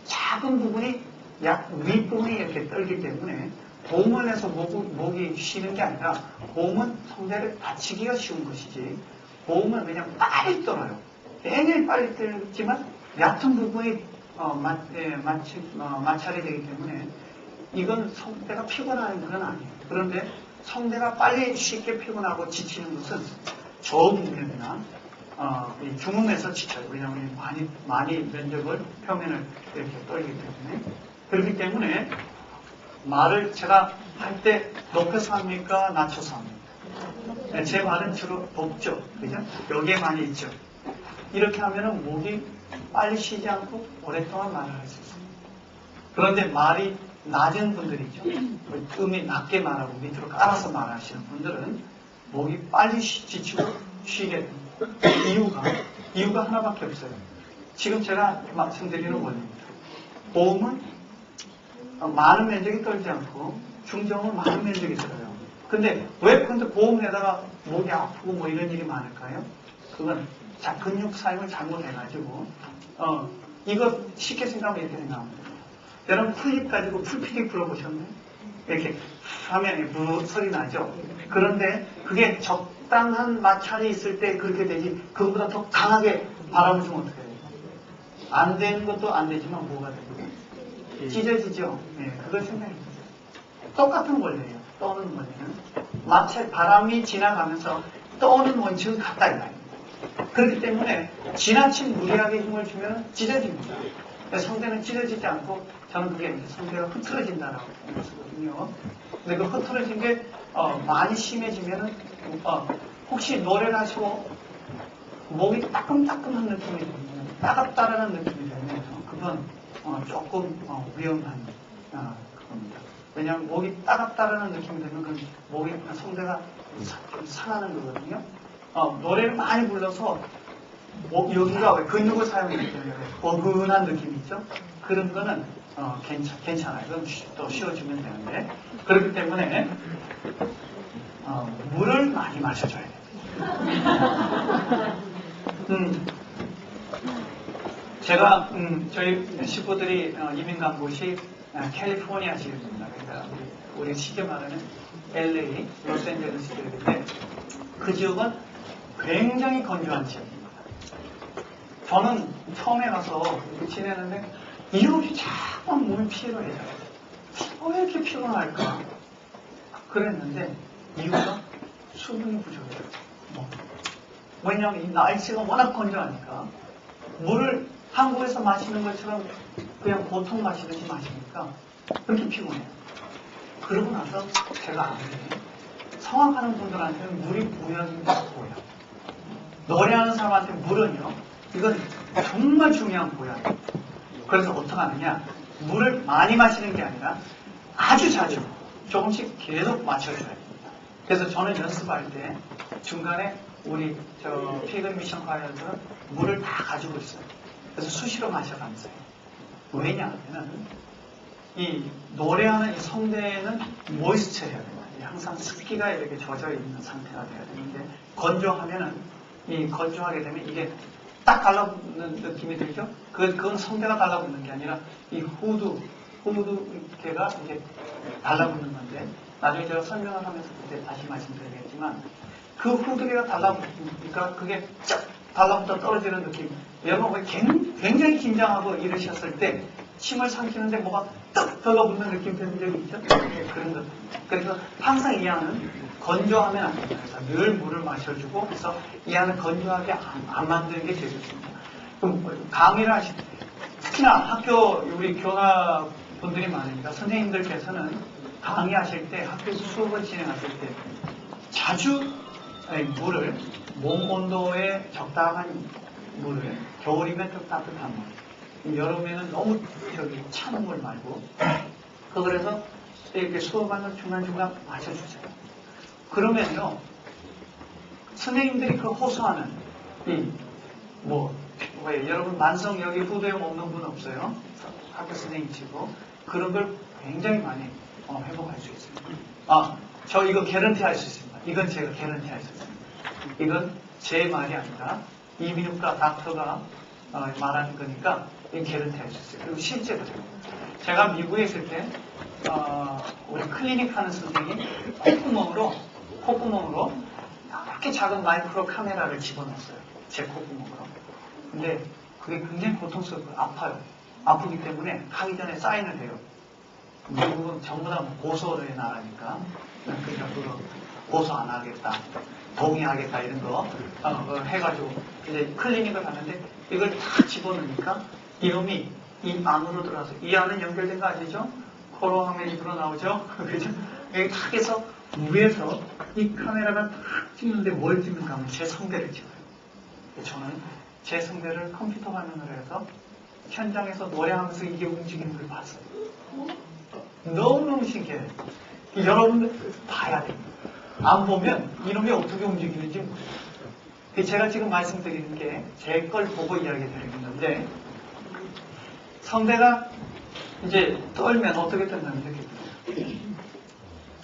작은 부분이 윗부분이 이렇게 떨기 때문에 고음을 내서 목이 쉬는 게 아니라 고음은 성대를 다치기가 쉬운 것이지 고음은 그냥 빨리 떨어요. 굉장히 빨리 떨지만 얕은 부분이 마찰이 되기 때문에 이건 성대가 피곤한 건 아니에요. 그런데 성대가 빨리 쉽게 피곤하고 지치는 것은 저음면이나 중음에서 지쳐요. 왜냐하면 많이 면적을 표면을 이렇게 떨기 때문에 그렇기 때문에 말을 제가 할 때 높여서 합니까? 낮춰서 합니까? 제 말은 주로 높죠. 그죠? 여기에 많이 있죠. 이렇게 하면은 목이 빨리 쉬지 않고 오랫동안 말을 할 수 있어요. 그런데 말이 낮은 분들이죠. 음이 낮게 말하고 밑으로 깔아서 말하시는 분들은 목이 빨리 지치고 쉬게 됩니다. 이유가 하나밖에 없어요. 지금 제가 말씀드리는 원리입니다. 고음은 많은 면적이 떨지 않고 중저음은 많은 면적이 들어요. 근데 왜 근데 고음에다가 목이 아프고 뭐 이런 일이 많을까요? 그건 근육 사용을 잘못해가지고 이거 쉽게 생각하면 이렇게 생각합니다. 여러분 풀립 가지고 풀피리 불어보셨나요? 이렇게 하면 소리 나죠. 그런데 그게 적당한 마찰이 있을 때 그렇게 되지 그거보다 더 강하게 바람을 주면 어떻게 해요? 안 되는 것도 안 되지만 뭐가 되고 찢어지죠. 네, 그걸 생각해 보세요. 똑같은 원리예요. 떠오는 원리는 바람이 지나가면서 떠오는 원칙은 같다 이거예요. 그렇기 때문에 지나친 무리하게 힘을 주면 찢어집니다. 성대는 찢어지지 않고 저는 그게 성대가 흐트러진다라고 생각하거든요. 근데 그 흐트러진 게 많이 심해지면은 혹시 노래를 하시고 목이 따끔따끔한 느낌이 들면 따갑다라는 느낌이 들면 그건 조금 위험한 그겁니다. 왜냐하면 목이 따갑다라는 느낌이 들면 그건 성대가 좀 상하는 거거든요. 노래를 많이 불러서 여기가 왜 근육을 사용하기 때문에 어근한 느낌이 있죠? 그런 거는 괜찮아요. 그럼 또 쉬어주면 되는데. 그렇기 때문에 물을 많이 마셔줘야 돼요. 제가 저희 식구들이 이민 간 곳이 캘리포니아 지역입니다. 그러니까 우리 쉽게 말하는 LA, 로스앤젤레스 지역인데 그 지역은 굉장히 건조한 지역입니다. 저는 처음에 가서 이렇게 지내는데 이렇게 자꾸 몸이 피로해요. 왜 이렇게 피곤할까? 그랬는데 이유가 수분이 부족해요. 왜냐하면 이 날씨가 워낙 건조하니까 물을 한국에서 마시는 것처럼 그냥 보통 마시듯이 마시니까 그렇게 피곤해요. 그러고 나서 제가 아는 게 성악하는 분들한테는 물이 보약인 게 보약. 노래하는 사람한테 물은요, 이건 정말 중요한 보약이에요. 그래서 어떻게 하느냐, 물을 많이 마시는 게 아니라 아주 자주 조금씩 계속 마셔줘야 됩니다. 그래서 저는 연습할 때 중간에 우리 피그리 미션 과연들은 물을 다 가지고 있어요. 그래서 수시로 마셔가면서 해요. 왜냐하면 이 노래하는 이 성대는 모이스처해야 돼요. 항상 습기가 이렇게 젖어 있는 상태가 돼야 되는데 건조하면은 이 건조하게 되면 이게 딱 달라붙는 느낌이 들죠? 그건 성대가 달라붙는 게 아니라 이 후두개가 이제 달라붙는 건데 나중에 제가 설명을 하면서 그때 다시 말씀드리겠지만 그 후두개가 달라붙으니까 그게 쫙 달라붙어 떨어지는 느낌. 여러분 굉장히 긴장하고 이러셨을 때 침을 삼키는데 뭐가 딱 들어붙는 느낌 드는 적이 있죠? 그런 것. 그래서 항상 이 안은 건조하면 안 됩니다. 그래서 늘 물을 마셔주고 그래서 이 안을 건조하게 안 만드는 게 제일 좋습니다. 그럼 강의를 하실 때 특히나 학교 우리 교사 분들이 많으니까 선생님들께서는 강의하실 때 학교 수업을 진행하실 때 자주 물을 몸 온도에 적당한 물을 겨울이면 좀 따뜻한 물 여름에는 너무 찬 물 말고 그래서 이렇게 수업하면 중간중간 마셔주세요. 그러면요 선생님들이 그 호소하는 왜 여러분 만성 여기 후두염 없는 분 없어요? 학교 선생님 치고 그런 걸 굉장히 많이 회복할 수 있습니다. 저 이거 개런티 할 수 있습니다. 이건 제가 개런티 할 수 있습니다. 이건 제 말이 아니라 이민욱과 닥터가 말하는 거니까 이건 개런티 할 수 있어요. 그리고 실제로 제가 미국에 있을 때 우리 클리닉 하는 선생님이 콧구멍으로 이렇게 작은 마이크로 카메라를 집어넣었어요. 제 콧구멍으로. 근데 그게 굉장히 고통스럽고 아파요. 아프기 때문에 하기 전에 사인을 해요. 미국은 전부 다 고소의 나라니까 그러니까 그거 고소 안 하겠다, 동의하겠다 이런 거 해가지고 이제 클리닉을 가는데 이걸 다 집어넣으니까 이놈이 이 안으로 들어가서 이 안은 연결된 거 아시죠? 코로 하면 입으로 나오죠? 그죠? 여기 탁 해서 위에서 이 카메라가 탁 찍는데 뭘 찍는가 하면 제 성대를 찍어요. 저는 제 성대를 컴퓨터 화면으로 해서 현장에서 노래하면서 이게 움직이는 걸 봤어요. 너무너무 신기해요. 여러분들 봐야 됩니다. 안 보면 이놈이 어떻게 움직이는지 모르겠어요. 제가 지금 말씀드리는 게 제 걸 보고 이야기 드리는 건데 성대가 이제 떨면 어떻게 된다는 얘기예요.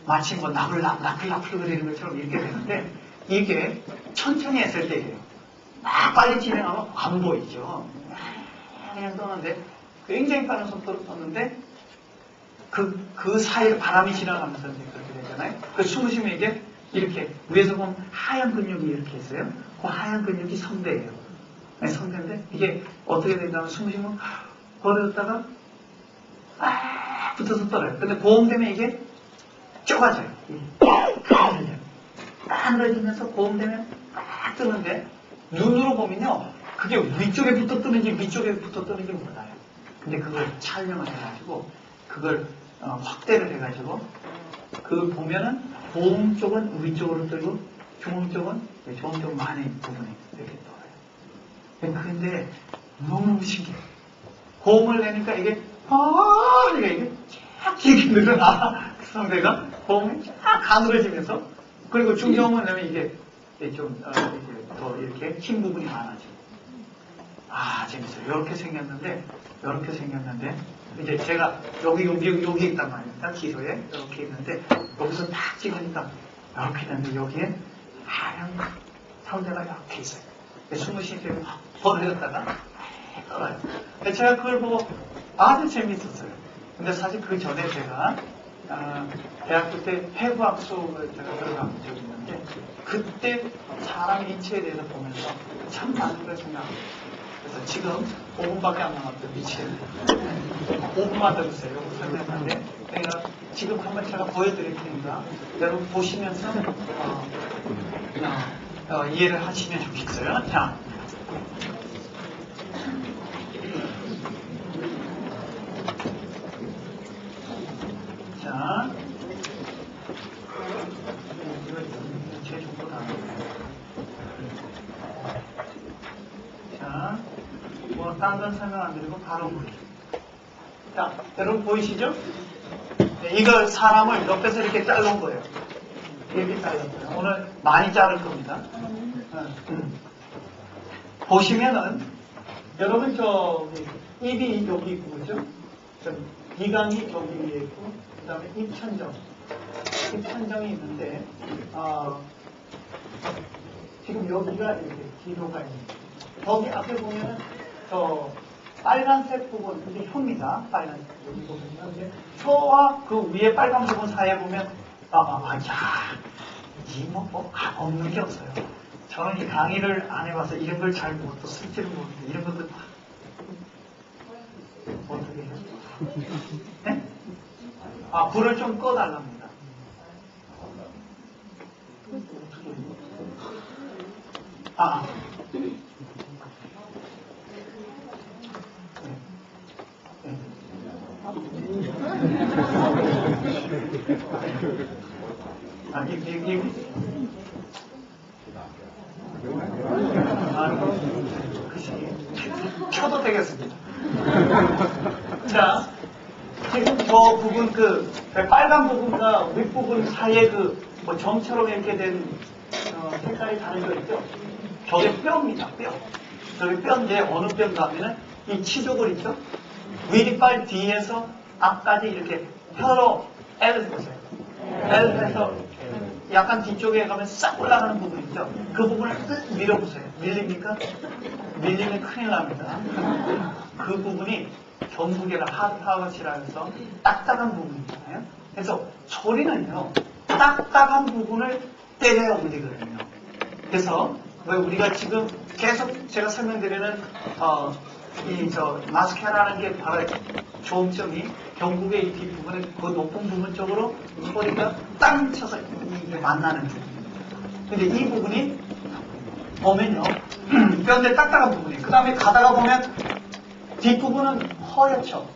마치 나풀나풀 그리는 것처럼 이렇게 되는데 이게 천천히 했을 때예요. 막 빨리 진행하면 안 보이죠. 그냥 떠는데 굉장히 빠른 속도로 떴는데 그 사이에 바람이 지나가면서 이제 그렇게 되잖아요. 그 숨 쉬면 이게 이렇게 위에서 보면 하얀 근육이 이렇게 있어요. 그 하얀 근육이 성대예요. 성대인데 이게 어떻게 된다면 숨 쉬면 버려졌다가 붙어서 떨어요. 근데 고음되면 이게 좁아져요. 까늘어지면서 고음되면 딱 뜨는데 눈으로 보면요 그게 위쪽에 붙어 뜨는지 밑쪽에 붙어 뜨는지 몰라요. 근데 그걸 촬영을 해가지고 그걸 확대를 해가지고 그걸 보면은 고음 쪽은 위쪽으로 뜨고 중음 쪽은 많이 부분이 이렇게 떠요. 근데 너무 신기해요. 고음을 내니까 이게 이게 쫙 길게 늘어나 성대가 고음이 쫙 가늘어지면서 그리고 중저음을 내면 이게 좀 이렇게 더 이렇게 흰 부분이 많아지고 아, 재밌어요. 이렇게 생겼는데, 이제 제가 여기 있단 말입니다. 기도에 이렇게 있는데, 여기서 딱 찍으니까 이렇게 있는데, 여기에 하얀 상자가 이렇게 있어요. 숨을 쉬게 버려졌다가 떨어요. 제가 그걸 보고 아주 재밌었어요. 근데 사실 그 전에 제가 대학교 때 해부학 수업을 제가 들어간 적이 있는데, 그때 사람 인체에 대해서 보면서 참 많은 걸 생각합니다. 그래서 지금 5분밖에 안 남았어요. 미치겠네요. 5분만 더 주세요. 설명하는데 그러니까 지금 한번 제가 보여드릴 테니까 여러분 보시면서 이해를 하시면 좋겠어요. 자, 이거 제 정보다. 자, 뭐 딴 건 설명 안 드리고 바로 보여요. 자, 여러분 보이시죠? 네, 이걸 사람을 옆에서 이렇게 자른 거예요. 이렇게 잘랐어요. 오늘 많이 자를 겁니다. 보시면은 여러분 저기 입이 여기 있고 그죠? 비강이 여기 위에 있고 그 다음에 입천정이 있는데 지금 여기가 이렇게 기도가 있는데 여기 앞에 보면은 저 빨간색 부분 이게 혀입니다. 빨간색 여기 보면요. 이제 혀와 그 위에 빨간 부분 사이에 보면 없는 게 없어요. 저는 이 강의를 안 해봐서 이런 걸 잘 모르고 쓸지를 모르는데 이런 것들 어떻게 해요? 네? 불을 좀 꺼달랍니다. 켜도 되겠습니다. 자, 지금 저 부분 빨간 부분과 윗부분 사이에 뭐 점처럼 이렇게 된 색깔이 다른 거 있죠? 저게 뼈입니다, 뼈. 저게 뼈인데 어느 뼈인가 하면은 이 치조골 있죠? 윗이빨 뒤에서 앞까지 이렇게 혀로 L을 보세요. L 해서 약간 뒤쪽에 가면 싹 올라가는 부분 있죠? 그 부분을 쓱 밀어보세요. 밀립니까? 밀리면 큰일 납니다. 그 부분이 경부계라 하드파워시라 해서 딱딱한 부분이잖아요. 그래서 소리는요, 딱딱한 부분을 때려야 울리거든요. 그래서 왜 우리가 지금 계속 제가 설명드리는 마스케라는 게 바로 좋은 점이 경북의 이 뒷부분에 그 높은 부분 쪽으로 소리가 땅 쳐서 이게 만나는 부분입니다. 근데 이 부분이 보면요, 뼈인데 딱딱한 부분이에요. 그 다음에 가다가 보면 뒷부분은 허옇죠.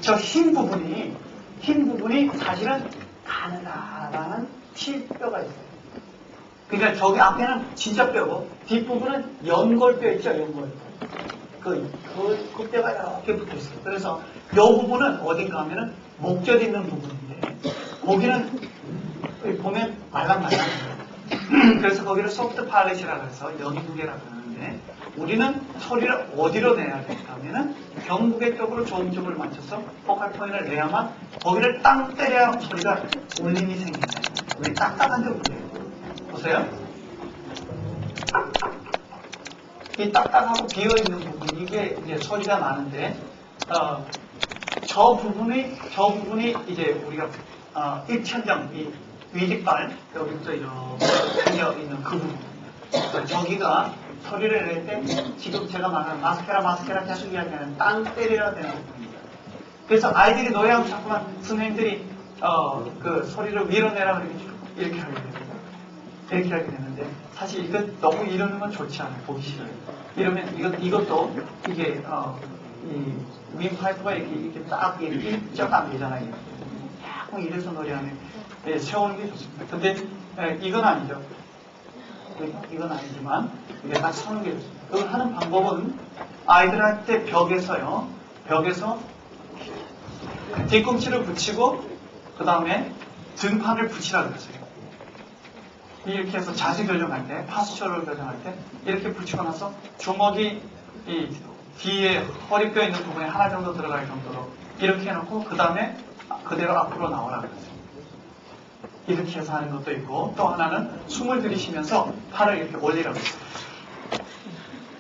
저 흰 부분이 사실은 가느다라는 실뼈가 있어요. 그러니까 저기 앞에는 진짜 뼈고 뒷부분은 연골뼈 있죠, 연골뼈. 그 뼈가 이렇게 붙어 있어요. 그래서 이 부분은 어딘가 하면은 목젖 있는 부분인데 거기는 보면 말랑말랑해요. 그래서 거기를 소프트 팔렛이라고 해서 연구계라고 하는데 우리는 소리를 어디로 내야 될까 하면은 경부계 쪽으로 좋은 쪽을 맞춰서 포칼 포인트를 내야만 거기를 땅 때려야 소리가 울림이 생깁니다. 우리 딱딱한 데 보세요. 보세요. 이 딱딱하고 비어있는 부분, 이게 이제 소리가 나는데, 저 부분이 이제 우리가, 입천정, 이 위깃발, 여기부터 이렇게 생겨있는 그 부분. 저기가 소리를 낼 때, 지금 제가 말하는 마스케라 계속 이야기하는 땅 때려야 되는 부분입니다. 그래서 아이들이 노래하고 자꾸만 선생님들이, 그 소리를 밀어내라 이렇게 하게 됩니다. 이렇게 하게 되는데 사실 이거 너무 이러는 건 좋지 않아요. 보기 싫어요. 이러면 이것도 이게 이 윈파이프가 이렇게 딱 일적 안 되잖아요. 자꾸 이래서 노래하면 세우는 게 좋습니다. 근데 이건 아니죠. 이건 아니지만 이게 딱 서는 게 좋습니다. 그걸 하는 방법은 아이들한테 벽에서 뒤꿈치를 붙이고 그 다음에 등판을 붙이라고 했어요. 이렇게 해서 자세 교정할 때, 파스처를 교정할 때 이렇게 붙이고 나서 주먹이 이 뒤에 허리뼈 있는 부분에 하나 정도 들어갈 정도로 이렇게 해놓고 그 다음에 그대로 앞으로 나오라 그랬어요. 이렇게 해서 하는 것도 있고 또 하나는 숨을 들이쉬면서 팔을 이렇게 올리라고 했어요.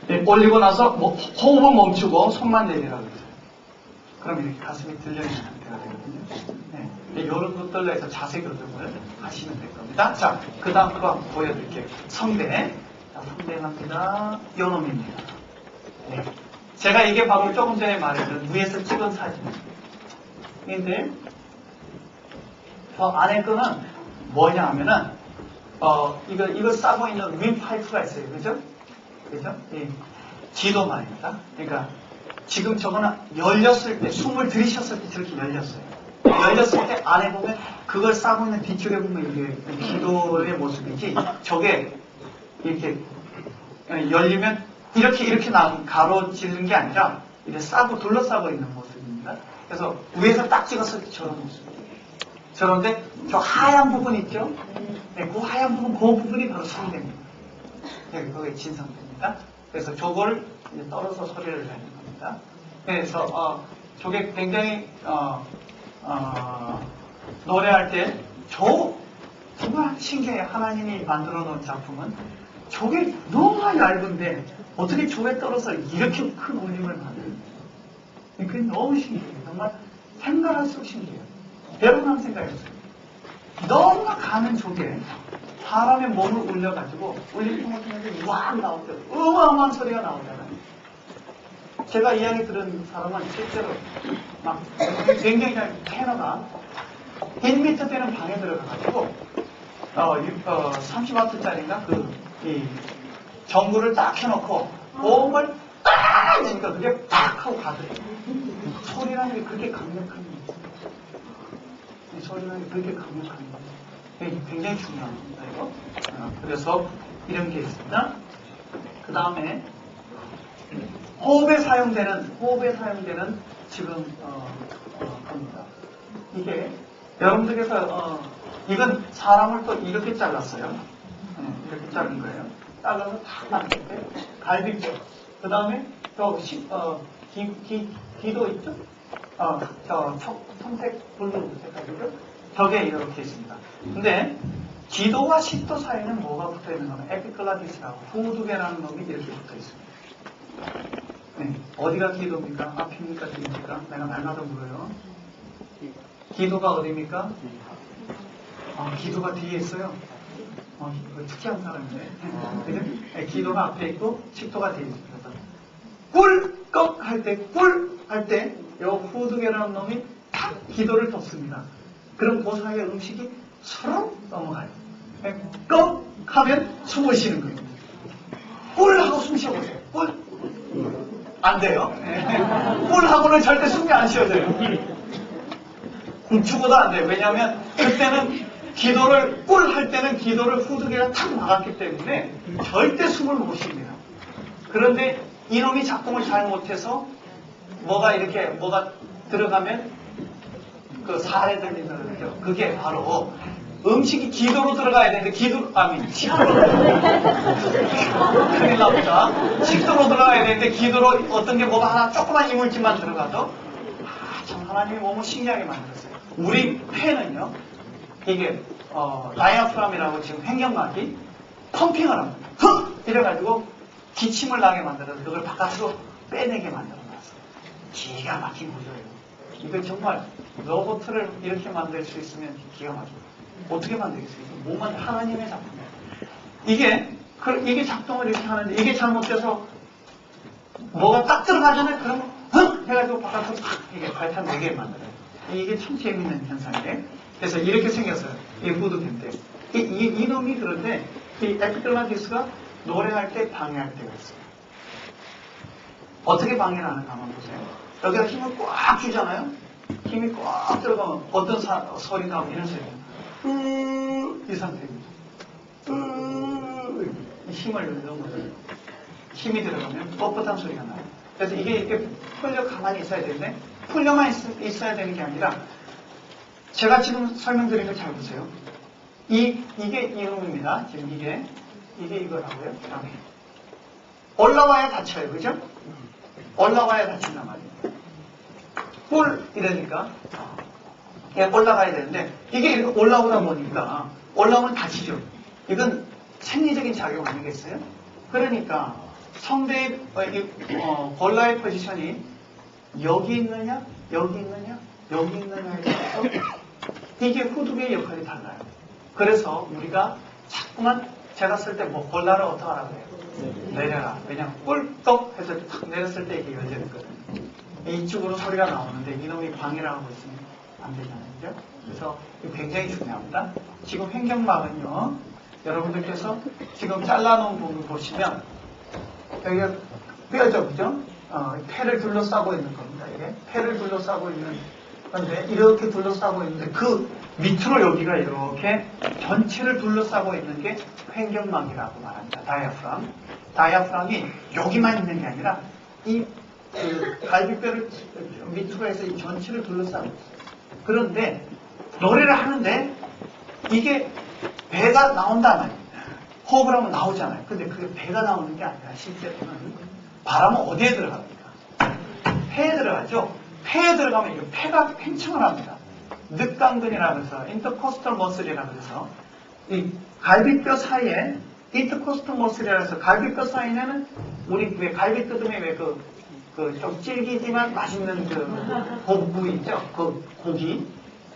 네, 올리고 나서 호흡을 멈추고 손만 내리라고 했어요. 그럼 이렇게 가슴이 들려있는 상태가 되거든요. 네, 이런 것들로 해서 자세 교정을 하시면 될 겁니다. 자, 그 다음 거 한번 보여드릴게요. 성대. 자, 성대 갑니다. 요 놈입니다. 네. 제가 이게 바로 조금 전에 말했던 위에서 찍은 사진인데 저 안에 거는 뭐냐 하면은 이거 싸고 있는 윈 파이프가 있어요. 그죠? 그죠? 기도 말입니다. 그러니까 지금 저거는 열렸을 때 숨을 들이셨을 때 저렇게 열렸어요. 열렸을 때 안에 보면 그걸 싸고 있는 뒤쪽에 보면 이게 기도의 모습이지 저게 이렇게 열리면 이렇게 가로지르는 게 아니라 이렇게 싸고 둘러싸고 있는 모습입니다. 그래서 위에서 딱 찍었을 때 저런 모습이에요. 저런데 저 하얀 부분 있죠? 네, 그 하얀 부분, 그 부분이 바로 성대입니다. 네, 그게 진성대입니다. 그래서 저걸 이제 떨어서 소리를 내는 겁니다. 그래서 저게 굉장히 노래할 때 정말 신기해요. 하나님이 만들어 놓은 작품은 저게 너무 얇은데 어떻게 저게 떨어서 이렇게 큰 울림을 만들어요. 그게 너무 신기해요. 정말 생각할 수 없이 신기해요. 여러분 한번 생각해보세요. 너무나 가는 조개 사람의 몸을 울려가지고 울림통 같은 게 우악 나올 때 어마어마한 소리가 나오잖아요. 제가 이야기 들은 사람은 실제로 막 굉장히 테너가 1m 되는 방에 들어가가지고 30W짜리인가 이 전구를 딱 켜놓고 호흡을 딱 내니까 그게 딱 하고 가더래요. 소리라는 게 그렇게 강력합니다. 소리는 그렇게 강력합니다. 굉장히 중요합니다, 이거. 그래서 이런 게 있습니다. 그 다음에 호흡에 사용되는 지금 겁니다. 이게 여러분들께서 이건 사람을 또 이렇게 잘랐어요. 이렇게 자른 거예요. 잘라서 탁 만들 때 갈비뼈. 그 다음에 또 기도 있죠? 저 청색 블루 색깔이죠? 저게 이렇게 있습니다. 근데 기도와 식도 사이에는 뭐가 붙어 있는 거는 에피클라디스라고 후두개라는 놈이 이렇게 붙어 있습니다. 네. 어디가 기도입니까? 앞입니까? 뒤입니까? 내가 날마다 물어요. 기도가 어디입니까? 기도가 뒤에 있어요. 이거 특이한 사람인데. 그죠? 네, 기도가 앞에 있고 식도가 뒤에 있습니다. 꿀꺽 할 때, 꿀 할 때, 요 후두개라는 놈이 탁 기도를 덮습니다. 그럼 그 사이에 음식이 서로 넘어가요. 꺽 하면 숨을 쉬는 거예요. 꿀 하고 숨 쉬어보세요. 꿀. 안 돼요. 꿀 하고는 절대 숨이 안 쉬어져요. 죽어도 안 돼요. 왜냐하면 그때는 기도를 꿀 할 때는 기도를 후두개가 탁 막았기 때문에 절대 숨을 못 쉽니다. 그런데 이놈이 작동을 잘 못해서 뭐가 들어가면 그 살에 들리는 거죠. 그게 바로 음식이 기도로 들어가야 되는데 식도로 큰일 납니다. 식도로 들어가야 되는데 기도로 어떤 게 뭐가 하나 조그만 이물질만 들어가도 참 하나님이 몸을 신기하게 만들었어요. 우리 폐는요 이게 다이아프람이라고 지금 횡격막이 펌핑을 합니다. 이래가지고 기침을 나게 만들어서 그걸 바깥으로 빼내게 만들어놨어요. 기가 막힌 구조예요. 이거 정말 로봇을 이렇게 만들 수 있으면 기가 막힙니다. 어떻게 만들겠어요? 몸은 하나님의 작품이에요. 이게 작동을 이렇게 하는데 이게 잘못돼서 뭐가 딱 들어가잖아요. 그러면 해가지고 바깥으로 팍 이게 발탄 내게 만들어요. 이게 참 재밌는 현상이에요. 그래서 이렇게 생겼어요. 이 후두개인데 이놈이 그런데 이 에피클라디스가 노래할 때 방해할 때가 있어요. 어떻게 방해를 하는가 한번 보세요. 여기가 힘을 꽉 주잖아요. 힘이 꽉 들어가면 어떤 소리 나오면 이런 소리예요. 이 상태입니다. 힘을 넣으면 힘이 들어가면 뻣뻣한 소리가 나요. 그래서 이게 이렇게 풀려 가만히 있어야 되는데 풀려만 있어야 되는 게 아니라 제가 지금 설명드린 거 잘 보세요. 이게 이놈입니다. 지금 이게 이거라고요. 올라와야 다쳐요. 그죠? 올라와야 다친단 말이에요. 볼 이러니까 올라가야 되는데 이게 이렇게 올라오다 보니까 올라오면 다치죠. 이건 생리적인 작용 아니겠어요? 그러니까 성대의 골라의 포지션이 여기 있느냐, 여기 있느냐, 여기 있느냐에 따라서 이게 후두개의 역할이 달라요. 그래서 우리가 자꾸만 제가 쓸 때 뭐 골라를 어떻게 하라고 해요? 내려라. 왜냐면 꿀떡 해서 탁 내렸을 때 이게 열려있거든요. 이쪽으로 소리가 나오는데 이놈이 방해를 하고 있으면 안 되잖아요. 그죠? 그래서 이거 굉장히 중요합니다. 지금 횡격막은요, 여러분들께서 지금 잘라놓은 부분 보시면 여기가 뼈죠, 그죠? 폐를 둘러싸고 있는 겁니다. 이게 폐를 둘러싸고 있는 건데 이렇게 둘러싸고 있는데 그 밑으로 여기가 이렇게 전체를 둘러싸고 있는 게 횡격막이라고 말합니다. 다이아프람. 다이아프람이 여기만 있는 게 아니라 이 갈비뼈를 밑으로 해서 이 전체를 둘러싸고 있어요. 그런데 노래를 하는데 이게 배가 나온단 말이에요. 호흡을 하면 나오잖아요. 근데 그게 배가 나오는 게 아니라 실제로는 바람은 어디에 들어갑니까? 폐에 들어가죠. 폐에 들어가면 이 폐가 팽창을 합니다. 늑강근이라고 해서 인터코스털 머슬이라고 해서 이 갈비뼈 사이에 인터코스털 머슬이라고 해서 갈비뼈 사이에는 우리 왜 갈비 뜯으면 왜 좀 질기지만 맛있는 그 부위 있죠? 그 고기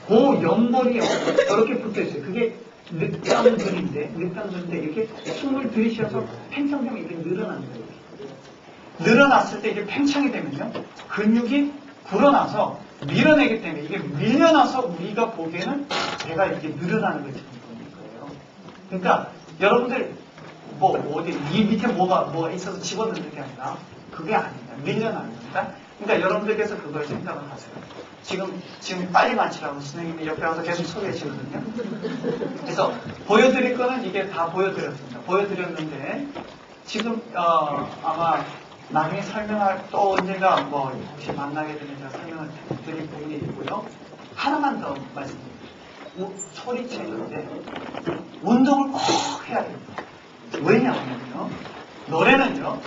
그 연골이 이렇게 붙어 있어요. 그게 늑강근인데 이렇게 숨을 들이쉬어서 팽창되면 이렇게 늘어나는 거예요. 늘어났을 때 이게 팽창이 되면요 근육이 불어나서 밀어내기 때문에 이게 밀려나서 우리가 보기에는 배가 이렇게 늘어나는 것처럼 보이는 거예요. 그러니까 여러분들 뭐 어디 이 밑에 뭐가 있어서 집어넣는 게 아니라 그게 아닙니다. 밀려나는 겁니다. 그러니까 여러분들께서 그걸 생각을 하세요. 지금 빨리 맞추라고 선생님이 옆에 와서 계속 소개하시거든요. 그래서 보여드릴 거는 이게 다 보여드렸습니다. 보여드렸는데 지금 아마 나중에 설명할 또 언젠가 뭐 혹시 만나게 되면 제가 설명을 드릴 부분이 있고요. 하나만 더 말씀드립니다. 소리체인데 운동을 꼭 해야 됩니다. 왜냐하면요. 노래는요.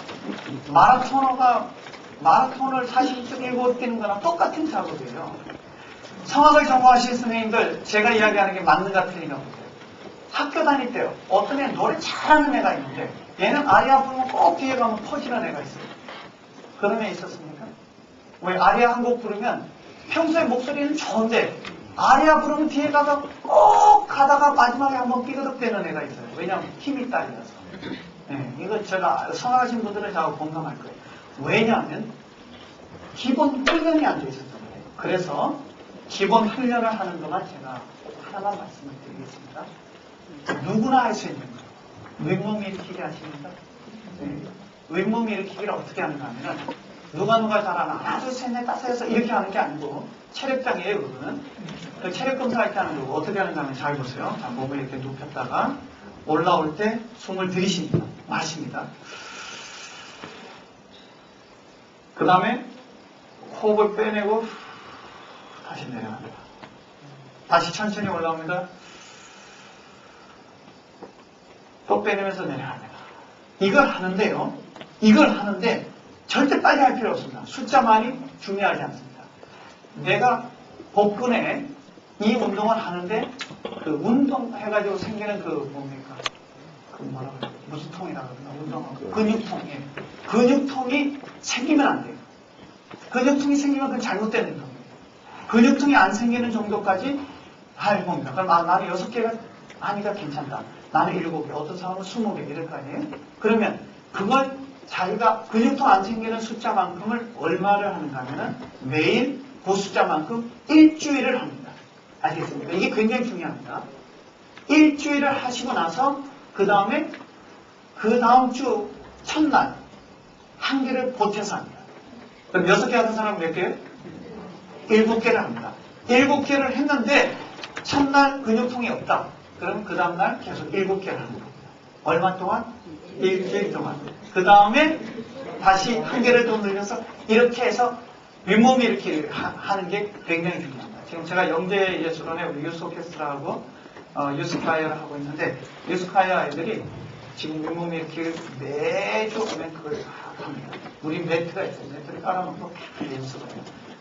마라톤을 40분 일곱 뛰는 거랑 똑같은 작업이에요. 성악을 전공하신 선생님들 제가 이야기하는 게 맞는가 틀린가 보세요. 학교 다닐 때요. 어떤 애는 노래 잘하는 애가 있는데 얘는 아리아 부르면 꼭 뒤에 가면 퍼지는 애가 있어요. 그런 애 있었습니까? 왜 아리아 한 곡 부르면 평소에 목소리는 좋은데 아리아 부르면 뒤에 가서 꼭 가다가 마지막에 한번 삐그덕대는 애가 있어요. 왜냐하면 힘이 딸려서. 네, 이거 제가 성악하신 분들은 저하고 공감할 거예요. 왜냐하면 기본 훈련이 안 돼 있었던 거예요. 그래서 기본 훈련을 하는 동안 제가 하나만 말씀을 드리겠습니다. 누구나 할 수 있는 거예요. 윗몸 일으키기 아십니까? 네. 윗몸 일으키기를 어떻게 하는가 하면 누가 잘하나 하나 둘 셋 넷 다섯 여섯 이렇게 하는 게 아니고 체력장이에요. 그거는 그 체력 검사할 때 하는 거고 어떻게 하는가 하면 잘 보세요. 자, 몸을 이렇게 눕혔다가 올라올 때 숨을 들이쉽니다. 마십니다. 그 다음에 호흡을 빼내고 다시 내려갑니다. 다시 천천히 올라옵니다. 또 빼내면서 내려갑니다. 이걸 하는데 절대 빨리 할 필요 없습니다. 숫자만이 중요하지 않습니다. 내가 복근에 이 운동을 하는데 그 운동해가지고 생기는 그 뭡니까? 그 뭐라 그래요? 무슨 통이라고 그러나? 운동하고 근육통이에요. 근육통이 생기면 안 돼요. 근육통이 생기면 그건 잘못된 운동이에요. 근육통이 안 생기는 정도까지 해봅니다. 그럼 나는 6개가 아니까 괜찮다. 나는 7개, 어떤 사람은 20개 이럴 거 아니에요? 그러면 그걸 자기가 근육통 안 생기는 숫자만큼을 얼마를 하는가 하면은 매일 그 숫자만큼 일주일을 합니다. 알겠습니까? 이게 굉장히 중요합니다. 일주일을 하시고 나서 그 다음에 그 다음 주 첫날 한 개를 보태서 합니다. 그럼 6개 하는 사람은 몇 개요? 7개를 합니다. 7개를 했는데 첫날 근육통이 없다. 그럼 그 다음날 계속 7개를 하는 겁니다. 얼마 동안? 일주일 동안. 그 다음에 다시 한 개를 더 늘려서 이렇게 해서 윗몸 일으키기 하는 게 굉장히 중요합니다. 지금 제가 영재예술원에 우리 유스 오케스트라하고 유스콰이어를 하고 있는데 유스콰이어 아이들이 지금 윗몸이 이렇게 매주 오면 그걸 합니다. 우리 매트가 있어요. 매트를 깔아놓고 연습을 해요.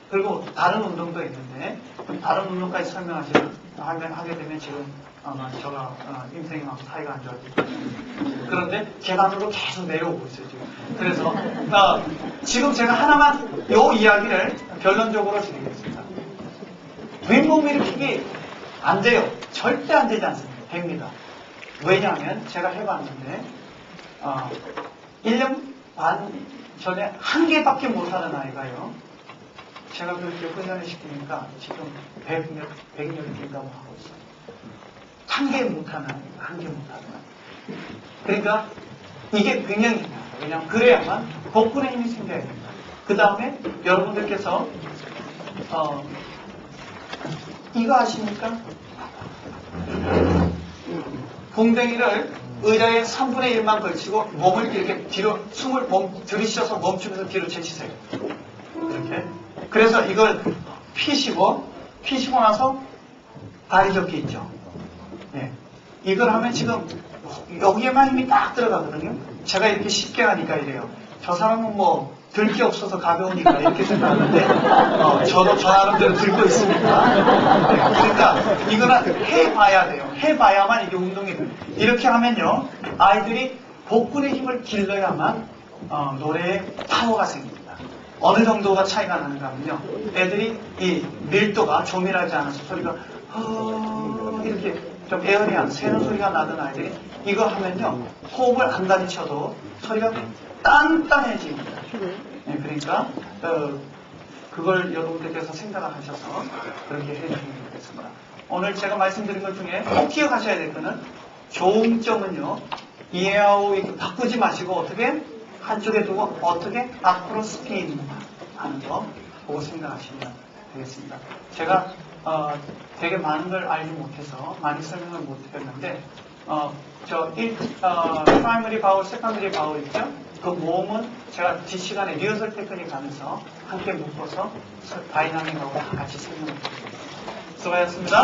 그리고 다른 운동도 있는데 다른 운동까지 하게 되면 지금 아마 제가 인생이 막 사이가 안 좋아지고 그런데 계단으로 계속 내려오고 있어요 지금. 그래서 지금 제가 하나만 요 이야기를 결론적으로 드리겠습니다. 윗몸 일으키기 안 돼요. 절대 안 되지 않습니다. 됩니다. 왜냐하면 제가 해봤는데 1년 반 전에 한 개밖에 못하는 아이가요. 제가 그렇게 훈련을 시키니까 지금 100여 개인가 하고 있어요. 한 개 못하는 아이, 한 개 못하는 아이. 그러니까 이게 굉장히 중요합니다. 왜냐하면 그래야만 복근에 힘이 생겨야 됩니다. 그 다음에 여러분들께서 이거 아십니까? 궁뎅이를 의자에 3분의 1만 걸치고 몸을 이렇게 뒤로 숨을 들이쉬어서 멈추면서 뒤로 제치세요. 이렇게. 그래서 이걸 피시고 나서 다리 접기 있죠. 네. 이걸 하면 지금 여기에만 힘이 딱 들어가거든요. 제가 이렇게 쉽게 하니까 이래요. 저 사람은 뭐 들 게 없어서 가벼우니까 이렇게 생각하는데 저도 저 나름대로 들고 있습니다. 네. 그러니까 이거는 해봐야 돼요. 해봐야만 이게 운동이 돼요. 이렇게 하면요 아이들이 복근의 힘을 길러야만 노래에 파워가 생깁니다. 어느 정도가 차이가 나는가 하면요 애들이 이 밀도가 조밀하지 않아서 소리가 이렇게 좀 에어리한 새는 소리가 나던 아이들이 이거 하면요 호흡을 안 가르쳐도 소리가 단단해집니다. 네, 그러니까 그걸 여러분들께서 생각을 하셔서 그렇게 해주시면 좋겠습니다. 오늘 제가 말씀드린 것 중에 꼭 기억하셔야 될 거는 좋은 점은요 이해하고 바꾸지 마시고 어떻게 한쪽에 두고 어떻게 앞으로 스피인 하는 거 보고 생각하시면 되겠습니다. 제가 되게 많은 걸 알지 못해서 많이 설명을 못 드렸는데 프라이머리 바울, 세컨더리 바울 있죠? 그 모음은 제가 뒷시간에 리허설 테크닉 하면서 함께 묶어서 다이나믹하고 다 같이 설명을 드리겠습니다. 수고하셨습니다.